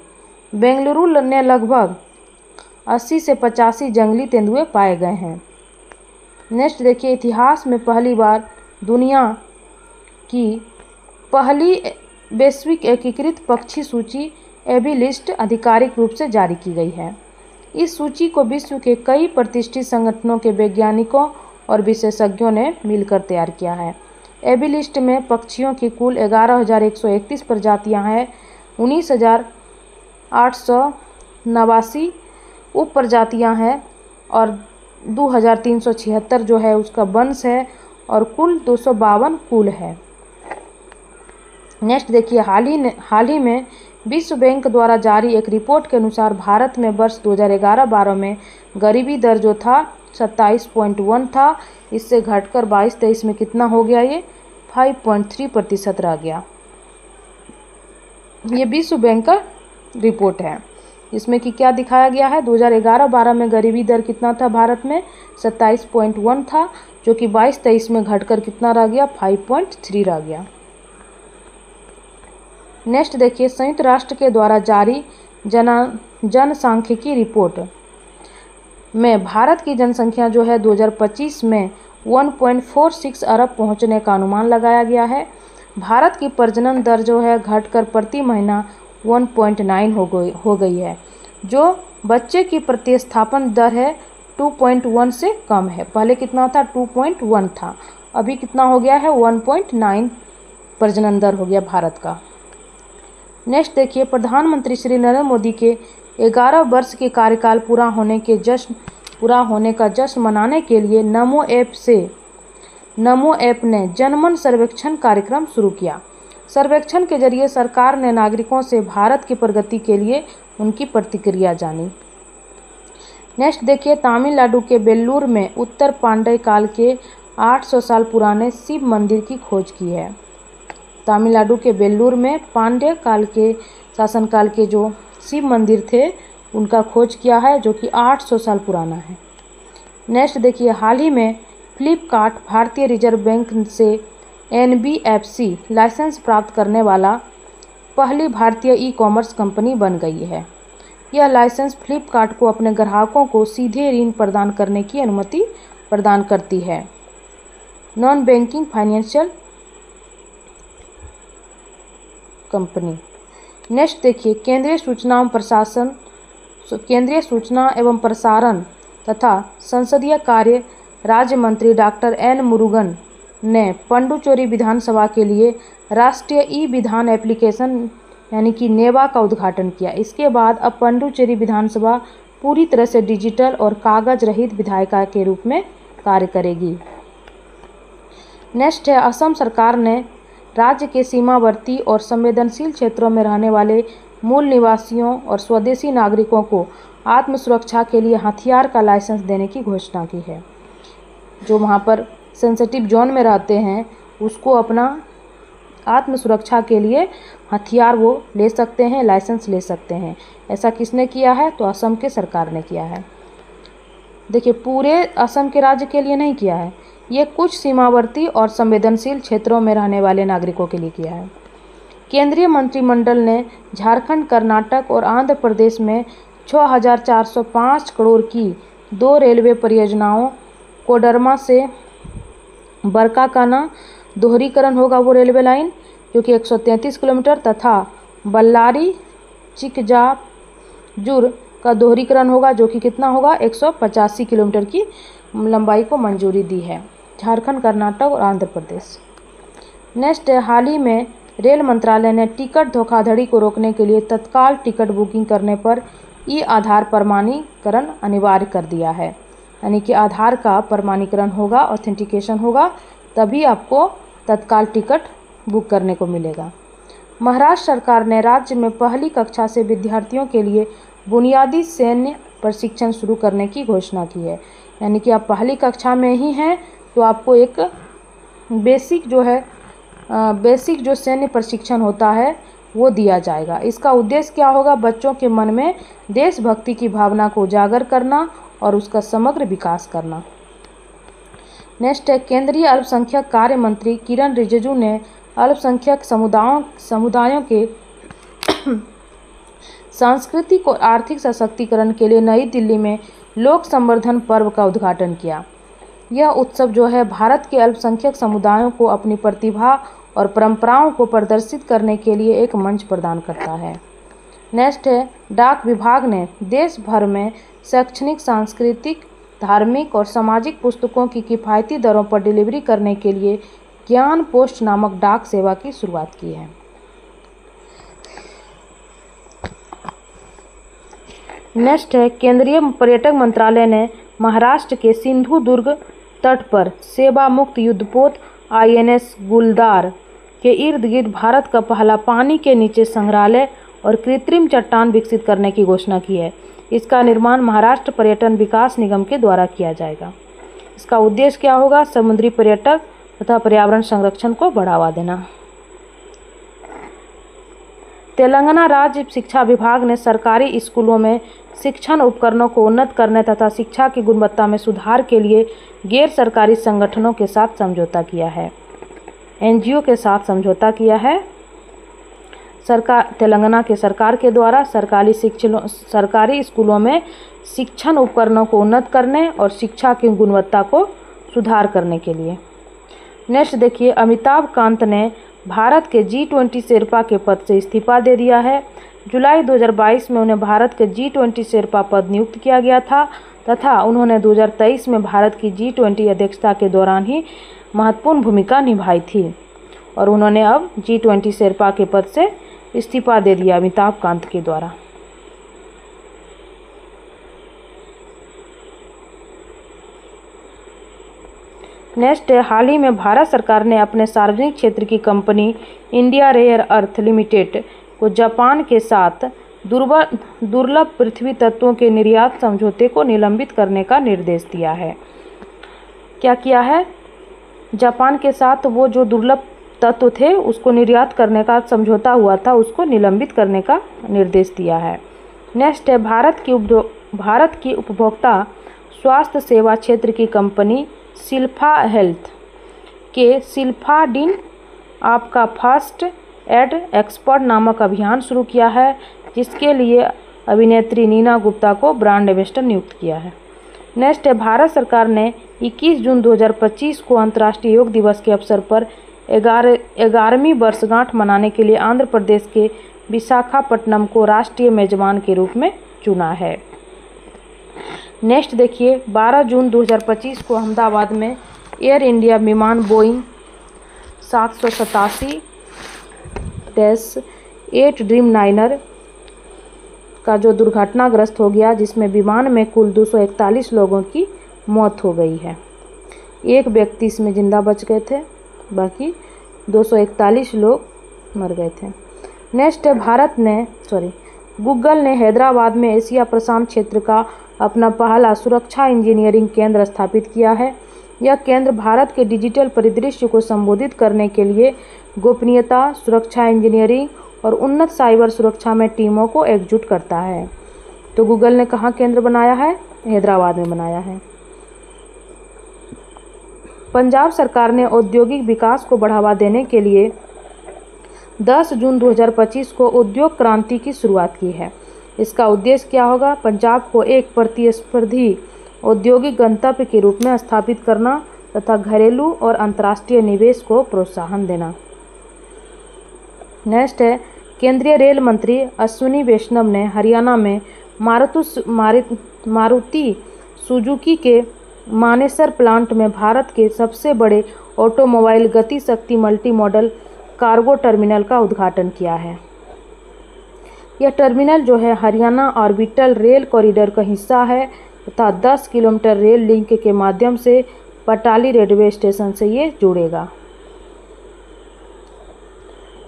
बेंगलुरु में लगभग 80 से 85 जंगली तेंदुए पाए गए हैं। नेक्स्ट देखिए, इतिहास में पहली बार दुनिया की पहली वैश्विक एकीकृत पक्षी सूची एबी लिस्ट आधिकारिक रूप से जारी की गई है। इस सूची को विश्व के कई प्रतिष्ठित संगठनों के वैज्ञानिकों और विशेषज्ञों ने मिलकर तैयार किया है। एबी लिस्ट में पक्षियों की कुल 11,131 प्रजातियां हैं। 19,889 उप प्रजातियां हैं और 2,376 जो है उसका वंश है और कुल 252 कुल है। नेक्स्ट देखिए, हाल ही में विश्व बैंक द्वारा जारी एक रिपोर्ट के अनुसार भारत में वर्ष 2011-12 में गरीबी दर जो था 27.1 था, इससे घटकर 22-23 में कितना हो गया? ये 5.3% रह गया। ये विश्व बैंक का रिपोर्ट है। इसमें कि क्या दिखाया गया है? 2011-12 में गरीबी दर कितना था भारत में? 27.1 था, जो कि 22-23 में घटकर कितना रह गया? 5.3 रह गया। नेक्स्ट देखिए, संयुक्त राष्ट्र के द्वारा जारी जनसांख्यिकी रिपोर्ट में भारत की जनसंख्या जो है 2025 में 1.46 अरब पहुंचने का अनुमान लगाया गया है। भारत की प्रजनन दर जो है घटकर प्रति महीना 1.9 हो गई है, जो बच्चे की प्रतिस्थापन दर है 2.1 से कम है। पहले कितना था? 2.1 था, अभी कितना हो गया है? 1.9 प्रजनन दर हो गया भारत का। नेक्स्ट देखिए, प्रधानमंत्री श्री नरेंद्र मोदी के 11 वर्ष के कार्यकाल पूरा होने का जश्न मनाने के लिए नमो ऐप ने जनमन सर्वेक्षण कार्यक्रम शुरू किया। सर्वेक्षण के जरिए सरकार ने नागरिकों से भारत की प्रगति के लिए उनकी प्रतिक्रिया जानी। नेक्स्ट देखिए, तमिलनाडु के वेल्लूर में उत्तर पांड्य काल के 800 साल पुराने शिव मंदिर की खोज की है। तमिलनाडु के वेल्लूर में पांड्य काल के शासनकाल के जो शिव मंदिर थे उनका खोज किया है, जो कि 800 साल पुराना है। नेक्स्ट देखिए, हाल ही में फ्लिपकार्ट भारतीय रिजर्व बैंक से NBFC लाइसेंस प्राप्त करने वाला पहली भारतीय ई-कॉमर्स कंपनी बन गई है। यह लाइसेंस फ्लिपकार्ट को अपने ग्राहकों को सीधे ऋण प्रदान करने की अनुमति प्रदान करती है। Non banking financial company. Next देखिए, केंद्रीय सूचना एवं प्रसारण तथा संसदीय कार्य राज्य मंत्री डॉक्टर N मुरुगन ने पुडुचेरी विधानसभा के लिए राष्ट्रीय ई-विधान एप्लीकेशन यानी कि नेवा का उद्घाटन किया। इसके बाद अब पुडुचेरी विधानसभा पूरी तरह से डिजिटल और कागज रहित विधायिका के रूप में कार्य करेगी। नेक्स्ट है, असम सरकार ने राज्य के सीमावर्ती और संवेदनशील क्षेत्रों में रहने वाले मूल निवासियों और स्वदेशी नागरिकों को आत्म सुरक्षा के लिए हथियार का लाइसेंस देने की घोषणा की है। जो वहाँ पर सेंसिटिव जोन में रहते हैं उसको अपना आत्म सुरक्षा के लिए हथियार वो ले सकते हैं, लाइसेंस ले सकते हैं। ऐसा किसने किया है? तो असम के सरकार ने किया है। देखिए, पूरे असम के राज्य के लिए नहीं किया है, ये कुछ सीमावर्ती और संवेदनशील क्षेत्रों में रहने वाले नागरिकों के लिए किया है। केंद्रीय मंत्रिमंडल ने झारखंड, कर्नाटक और आंध्र प्रदेश में 6,405 करोड़ की 2 रेलवे परियोजनाओं कोडरमा से बरकाकाना दोहरीकरण होगा वो रेलवे लाइन जो कि 133 किलोमीटर तथा बल्लारी चिकजाजुर का दोहरीकरण होगा जो कि कितना होगा 185 किलोमीटर की लंबाई को मंजूरी दी है झारखंड, कर्नाटक और आंध्र प्रदेश। नेक्स्ट है, हाल ही में रेल मंत्रालय ने टिकट धोखाधड़ी को रोकने के लिए तत्काल टिकट बुकिंग करने पर आधार प्रमाणीकरण अनिवार्य कर दिया है। यानी कि आधार का प्रमाणीकरण होगा, ऑथेंटिकेशन होगा, तभी आपको तत्काल टिकट बुक करने को मिलेगा। महाराष्ट्र सरकार ने राज्य में पहली कक्षा से विद्यार्थियों के लिए बुनियादी सैन्य प्रशिक्षण शुरू करने की घोषणा की है। यानी कि आप पहली कक्षा में ही हैं तो आपको एक बेसिक जो सैन्य प्रशिक्षण होता है वो दिया जाएगा। इसका उद्देश्य क्या होगा? बच्चों के मन में देशभक्ति की भावना को उजागर करना और उसका समग्र विकास करना। नेक्स्ट है, केंद्रीय अल्पसंख्यक कार्य मंत्री किरण रिजिजू ने अल्पसंख्यक समुदायों के सांस्कृतिक और आर्थिक सशक्तिकरण के लिए नई दिल्ली में लोक संवर्धन पर्व का उद्घाटन किया। यह उत्सव जो है भारत के अल्पसंख्यक समुदायों को अपनी प्रतिभा और परंपराओं को प्रदर्शित करने के लिए एक मंच प्रदान करता है। नेक्स्ट है, डाक विभाग ने देश भर में शैक्षणिक, सांस्कृतिक, धार्मिक और सामाजिक पुस्तकों की किफ़ायती दरों पर डिलीवरी करने के लिए ज्ञान पोस्ट नामक डाक सेवा की शुरुआत की है। नेक्स्ट है, केंद्रीय पर्यटन मंत्रालय ने महाराष्ट्र के सिंधु दुर्ग तट पर सेवा मुक्त युद्धपोत INS गुलदार के इर्द गिर्द भारत का पहला पानी के नीचे संग्रहालय और कृत्रिम चट्टान विकसित करने की घोषणा की है। इसका निर्माण महाराष्ट्र पर्यटन विकास निगम के द्वारा किया जाएगा। इसका उद्देश्य क्या होगा? समुद्री पर्यटक तथा पर्यावरण संरक्षण को बढ़ावा देना। तेलंगाना राज्य शिक्षा विभाग ने सरकारी स्कूलों में शिक्षण उपकरणों को उन्नत करने तथा शिक्षा की गुणवत्ता में सुधार के लिए गैर सरकारी संगठनों के साथ समझौता किया है, NGO के साथ समझौता किया है। तेलंगाना के सरकार के द्वारा सरकारी स्कूलों में शिक्षण उपकरणों को उन्नत करने और शिक्षा की गुणवत्ता को सुधार करने के लिए। नेक्स्ट देखिए, अमिताभ कांत ने भारत के G20 शेरपा के पद से इस्तीफा दे दिया है। जुलाई 2022 में उन्हें भारत के G20 शेरपा पद नियुक्त किया गया था तथा उन्होंने 2023 में भारत की G20 अध्यक्षता के दौरान ही महत्वपूर्ण भूमिका निभाई थी और उन्होंने अब G20 शेरपा के पद से इस्तीफा दे दिया अमिताभ कांत के द्वारा। नेक्स्ट है, हाल ही में भारत सरकार ने अपने सार्वजनिक क्षेत्र की company India rare earth limited को जापान के साथ दुर्लभ पृथ्वी तत्वों के निर्यात समझौते को निलंबित करने का निर्देश दिया है। क्या किया है? जापान के साथ वो जो दुर्लभ तत्व थे उसको निर्यात करने का समझौता हुआ था, उसको निलंबित करने का निर्देश दिया है। नेक्स्ट है, भारत की उपभोक्ता स्वास्थ्य सेवा क्षेत्र की कंपनी शिल्पा हेल्थ के शिल्पाडिन आपका फर्स्ट एड एक्सपर्ट नामक अभियान शुरू किया है, जिसके लिए अभिनेत्री नीना गुप्ता को ब्रांड एम्बेसडर नियुक्त किया है। नेक्स्ट है, भारत सरकार ने 21 जून 2025 को अंतर्राष्ट्रीय योग दिवस के अवसर पर 11वीं वर्षगांठ मनाने के लिए आंध्र प्रदेश के विशाखापट्टनम को राष्ट्रीय मेजबान के रूप में चुना है। नेक्स्ट देखिए, 12 जून 2025 को अहमदाबाद में एयर इंडिया विमान बोइंग 787-8 ड्रीमलाइनर का जो दुर्घटनाग्रस्त हो गया, जिसमें विमान में कुल 241 लोगों की मौत हो गई है। एक व्यक्ति इसमें जिंदा बच गए थे, बाकी 241 लोग मर गए थे। नेक्स्ट है, गूगल ने हैदराबाद में एशिया प्रशांत क्षेत्र का अपना पहला सुरक्षा इंजीनियरिंग केंद्र स्थापित किया है। यह केंद्र भारत के डिजिटल परिदृश्य को संबोधित करने के लिए गोपनीयता, सुरक्षा इंजीनियरिंग और उन्नत साइबर सुरक्षा में टीमों को एकजुट करता है। तो गूगल ने कहाँ केंद्र बनाया है? हैदराबाद में बनाया है। पंजाब सरकार ने औद्योगिक विकास को बढ़ावा देने के लिए 10 जून 2025 को उद्योग क्रांति की शुरुआत की है। इसका उद्देश्य क्या होगा? पंजाब को एक प्रतिस्पर्धी औद्योगिक गंतव्य के रूप में स्थापित करना तथा घरेलू और अंतर्राष्ट्रीय निवेश को प्रोत्साहन देना। नेक्स्ट है, केंद्रीय रेल मंत्री अश्विनी वैष्णव ने हरियाणा में मारुति सुजुकी के मानेसर प्लांट में भारत के सबसे बड़े ऑटोमोबाइल गति शक्ति मल्टी मॉडल कार्गो टर्मिनल का उद्घाटन किया है। यह टर्मिनल जो है हरियाणा ऑर्बिटल रेल कॉरिडोर का हिस्सा है तथा 10 किलोमीटर रेल लिंक के माध्यम से पटाली रेलवे स्टेशन से ये जुड़ेगा।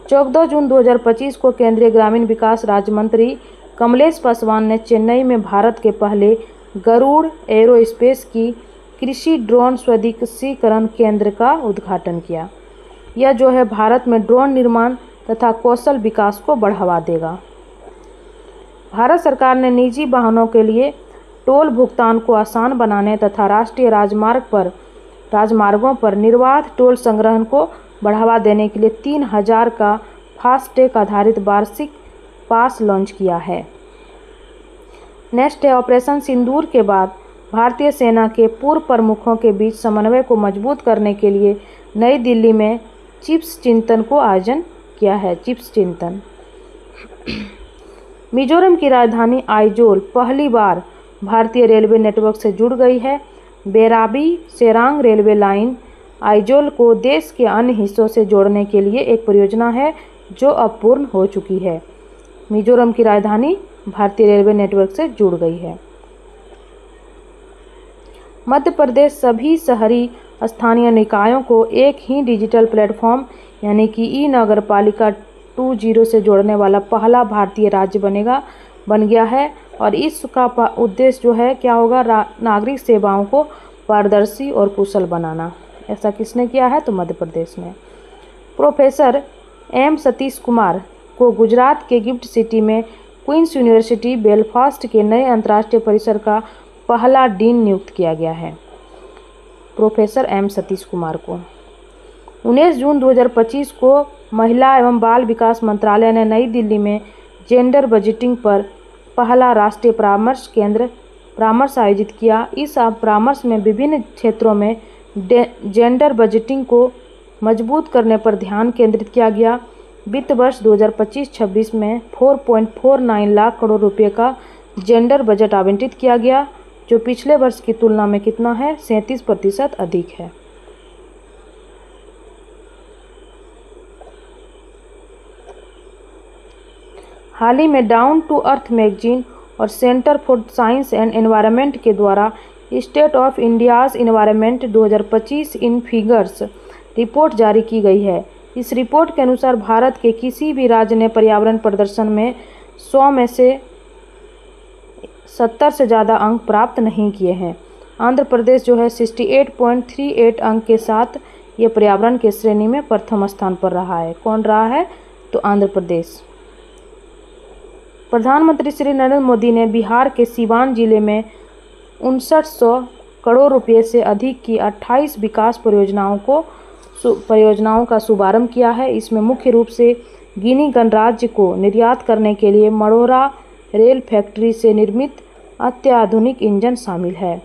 14 जून 2025 को केंद्रीय ग्रामीण विकास राज्य मंत्री कमलेश पासवान ने चेन्नई में भारत के पहले गरुड़ एरोस्पेस की कृषि ड्रोन स्वदेशीकरण केंद्र का उद्घाटन किया। यह जो है भारत में ड्रोन निर्माण तथा कौशल विकास को बढ़ावा देगा। भारत सरकार ने निजी वाहनों के लिए टोल भुगतान को आसान बनाने तथा राष्ट्रीय राजमार्गों पर निर्बाध टोल संग्रहण को बढ़ावा देने के लिए 3000 का फास्टैग आधारित वार्षिक पास लॉन्च किया है। नेक्स्ट है, ऑपरेशन सिंदूर के बाद भारतीय सेना के पूर्व प्रमुखों के बीच समन्वय को मजबूत करने के लिए नई दिल्ली में चिप्स चिंतन को आयोजन किया है। चिप्स चिंतन। मिजोरम की राजधानी आइजोल पहली बार भारतीय रेलवे नेटवर्क से जुड़ गई है। बेराबी सेरांग रेलवे लाइन आइजोल को देश के अन्य हिस्सों से जोड़ने के लिए एक परियोजना है जो अब पूर्ण हो चुकी है। मिजोरम की राजधानी भारतीय रेलवे नेटवर्क से जुड़ गई है। मध्य प्रदेश सभी शहरी स्थानीय निकायों को एक ही डिजिटल प्लेटफॉर्म यानी कि ई नगरपालिका 2.0 से जोड़ने वाला पहला भारतीय राज्य बन गया है और इसका उद्देश्य जो है क्या होगा, नागरिक सेवाओं को पारदर्शी और कुशल बनाना। ऐसा किसने किया है, तो मध्य प्रदेश ने। प्रोफेसर एम सतीश कुमार को गुजरात के गिफ्ट सिटी में क्वींस यूनिवर्सिटी बेलफास्ट के नए अंतर्राष्ट्रीय परिसर का पहला डीन नियुक्त किया गया है। प्रोफेसर एम सतीश कुमार को 19 जून 2025 को महिला एवं बाल विकास मंत्रालय ने नई दिल्ली में जेंडर बजटिंग पर पहला राष्ट्रीय परामर्श आयोजित किया। इस परामर्श में विभिन्न क्षेत्रों में जेंडर बजटिंग को मजबूत करने पर ध्यान केंद्रित किया गया। वित्त वर्ष 2025-26 में 4.49 लाख करोड़ रुपए का जेंडर बजट आवंटित किया गया, जो पिछले वर्ष की तुलना में कितना है, 37% अधिक है। हाल ही में डाउन टू अर्थ मैगजीन और centre for science and environment के द्वारा state of India's environment 2025 in figures report जारी की गई है। इस रिपोर्ट के अनुसार भारत के किसी भी राज्य ने पर्यावरण प्रदर्शन में 100 में से 70 से ज़्यादा अंक प्राप्त नहीं किए हैं। आंध्र प्रदेश जो है 68.38 अंक के साथ ये पर्यावरण के श्रेणी में प्रथम स्थान पर रहा है। कौन रहा है, तो आंध्र प्रदेश। प्रधानमंत्री श्री नरेंद्र मोदी ने बिहार के सीवान जिले में 5900 करोड़ रुपये से अधिक की 28 विकास परियोजनाओं का शुभारंभ किया है। इसमें मुख्य रूप से गिनी गणराज्य को निर्यात करने के लिए मढ़ौरा रेल फैक्ट्री से निर्मित अत्याधुनिक इंजन शामिल है।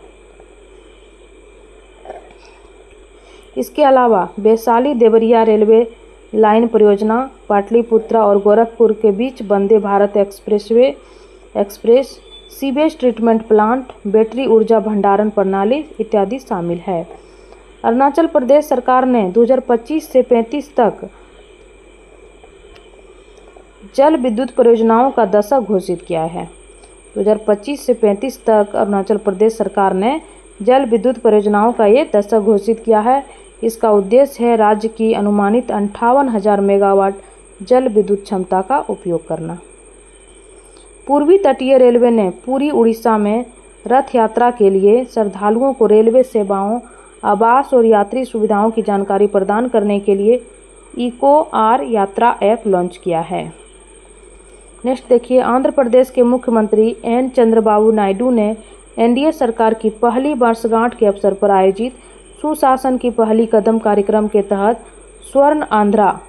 इसके अलावा वैशाली देवरिया रेलवे लाइन परियोजना, पाटलिपुत्रा और गोरखपुर के बीच Vande Bharat express, sewage treatment plant, battery ऊर्जा भंडारण प्रणाली इत्यादि शामिल है। अरुणाचल प्रदेश सरकार ने 2025 से 35 तक जल विद्युत परियोजनाओं का दशक घोषित किया है। 2025 से 35 तक अरुणाचल प्रदेश सरकार ने जल विद्युत परियोजनाओं का ये दशक घोषित किया है। इसका उद्देश्य है राज्य की अनुमानित 58,000 मेगावाट जल विद्युत क्षमता का उपयोग करना। पूर्वी तटीय रेलवे ने पूरी उड़ीसा में रथ यात्रा के लिए श्रद्धालुओं को रेलवे सेवाओं, आवास और यात्री सुविधाओं की जानकारी प्रदान करने के लिए इको-आर यात्रा ऐप लॉन्च किया है। नेक्स्ट देखिए, आंध्र प्रदेश के मुख्यमंत्री एन चंद्रबाबू नायडू ने एनडीए सरकार की पहली वर्षगांठ के अवसर पर आयोजित सुशासन की पहली कदम कार्यक्रम के तहत स्वर्ण आंध्रा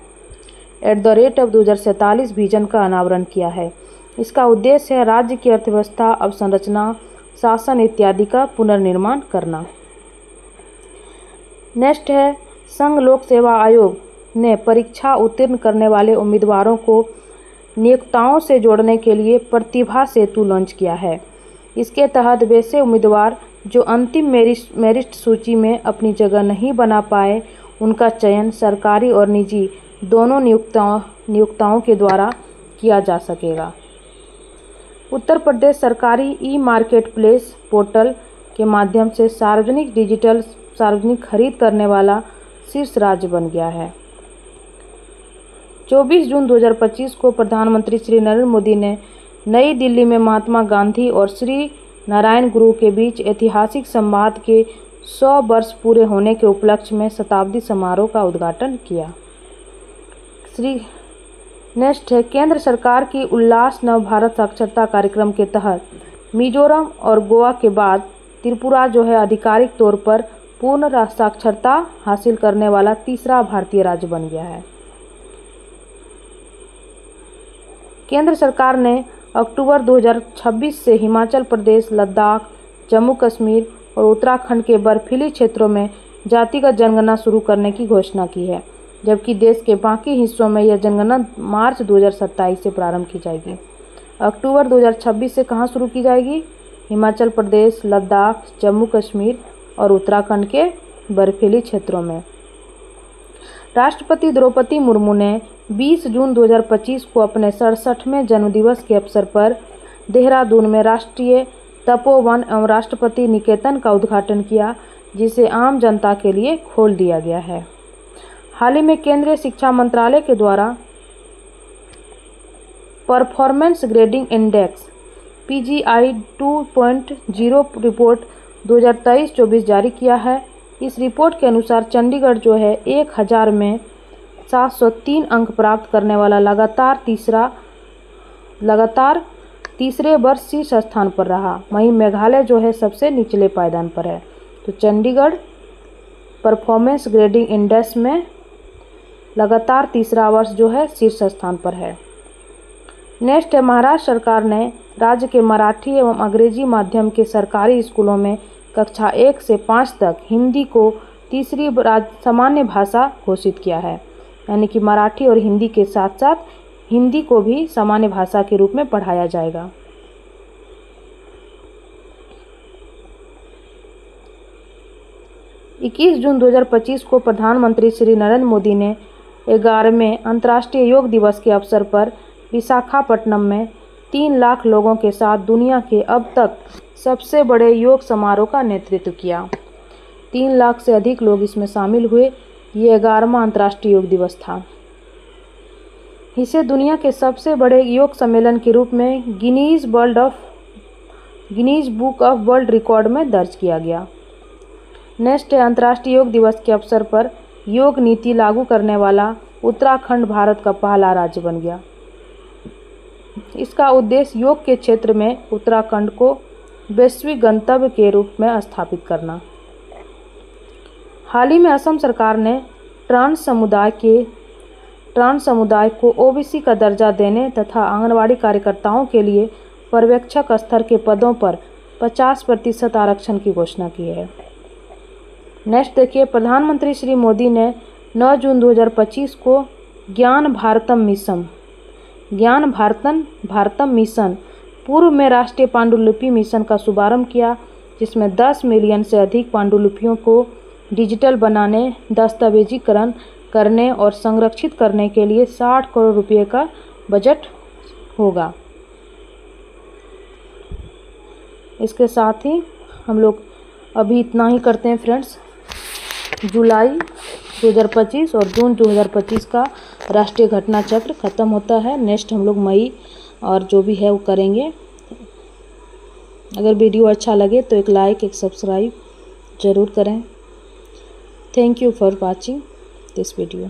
@2047 विजन का अनावरण किया है। इसका उद्देश्य है राज्य की अर्थव्यवस्था, अवसंरचना, शासन इत्यादि का पुनर्निर्माण करना। नेक्स्ट है, संघ लोक सेवा आयोग ने परीक्षा उत्तीर्ण करने वाले उम्मीदवारों को नियोक्ताओं से जोड़ने के लिए प्रतिभा सेतु लॉन्च किया है। इसके तहत वैसे उम्मीदवार जो अंतिम मेरिट सूची में अपनी जगह नहीं बना पाए, उनका चयन सरकारी और निजी दोनों नियोक्ताओं के द्वारा किया जा सकेगा। उत्तर प्रदेश सरकारी ई मार्केट प्लेस पोर्टल के माध्यम से सार्वजनिक खरीद करने वाला शीर्ष राज्य बन गया है। 24 जून 2025 को प्रधानमंत्री श्री नरेंद्र मोदी ने नई दिल्ली में महात्मा गांधी और श्री नारायण गुरु के बीच ऐतिहासिक संवाद के 100 वर्ष पूरे होने के उपलक्ष्य में शताब्दी समारोह का उद्घाटन किया। नेक्स्ट है, केंद्र सरकार की उल्लास नव भारत साक्षरता कार्यक्रम के तहत मिजोरम और गोवा के बाद त्रिपुरा जो है आधिकारिक तौर पर पूर्ण साक्षरता हासिल करने वाला तीसरा भारतीय राज्य बन गया है। केंद्र सरकार ने अक्टूबर 2026 से हिमाचल प्रदेश, लद्दाख, जम्मू कश्मीर और उत्तराखंड के बर्फीली क्षेत्रों में जातिगत जनगणना शुरू करने की घोषणा की है, जबकि देश के बाकी हिस्सों में यह जनगणना मार्च 2027 से प्रारंभ की जाएगी। अक्टूबर 2026 से कहाँ शुरू की जाएगी? हिमाचल प्रदेश, लद्दाख, जम्मू कश्मीर और उत्तराखंड के बर्फीली क्षेत्रों में। राष्ट्रपति द्रौपदी मुर्मू ने 20 जून 2025 को अपने 67वें जन्मदिवस के अवसर पर देहरादून में राष्ट्रीय तपोवन एवं राष्ट्रपति निकेतन का उद्घाटन किया, जिसे आम जनता के लिए खोल दिया गया है। हाल ही में केंद्रीय शिक्षा मंत्रालय के द्वारा performance grading index PGI 2.0 report 2023-24 जारी किया है। इस रिपोर्ट के अनुसार चंडीगढ़ जो है 1000 में 703 अंक प्राप्त करने वाला लगातार तीसरे वर्ष शीर्ष स्थान पर रहा। वहीं मेघालय जो है सबसे निचले पायदान पर है। तो चंडीगढ़ परफॉर्मेंस ग्रेडिंग इंडेक्स में लगातार तीसरा वर्ष जो है शीर्ष स्थान पर है। नेक्स्ट है, महाराष्ट्र सरकार ने राज्य के मराठी एवं अंग्रेजी माध्यम के सरकारी स्कूलों में कक्षा 1 से 5 तक हिंदी को तीसरी सामान्य भाषा घोषित किया है। यानी कि मराठी और हिंदी के साथ साथ हिंदी को भी सामान्य भाषा के रूप में पढ़ाया जाएगा। इक्कीस जून 2025 को प्रधानमंत्री श्री नरेंद्र मोदी ने 11वें अंतर्राष्ट्रीय योग दिवस के अवसर पर विशाखापट्टनम में 3 लाख लोगों के साथ दुनिया के अब तक सबसे बड़े योग समारोह का नेतृत्व किया। 3 लाख से अधिक लोग इसमें शामिल हुए। ये 11वां अंतर्राष्ट्रीय योग दिवस था। इसे दुनिया के सबसे बड़े योग सम्मेलन के रूप में Guinness book of world record में दर्ज किया गया। नेक्स्ट है, अंतर्राष्ट्रीय योग दिवस के अवसर पर योग नीति लागू करने वाला उत्तराखंड भारत का पहला राज्य बन गया। इसका उद्देश्य योग के क्षेत्र में उत्तराखंड को वैश्विक गंतव्य के रूप में स्थापित करना। हाल ही में असम सरकार ने ट्रांस समुदाय को OBC का दर्जा देने तथा आंगनवाड़ी कार्यकर्ताओं के लिए पर्यवेक्षक स्तर के पदों पर 50% आरक्षण की घोषणा की है। नेक्स्ट देखिए, प्रधानमंत्री श्री मोदी ने 9 जून 2025 को ज्ञान भारतम मिशन पूर्व में राष्ट्रीय पांडुलिपि मिशन का शुभारंभ किया, जिसमें 10 मिलियन से अधिक पांडुलिपियों को डिजिटल बनाने, दस्तावेजीकरण करने और संरक्षित करने के लिए 60 करोड़ रुपये का बजट होगा। इसके साथ ही हम लोग अभी इतना ही करते हैं फ्रेंड्स। जुलाई 2025 और जून 2025 का राष्ट्रीय घटना चक्र ख़त्म होता है। नेक्स्ट हम लोग मई और जो भी है वो करेंगे। अगर वीडियो अच्छा लगे तो एक लाइक, एक सब्सक्राइब ज़रूर करें। Thank you for watching this video.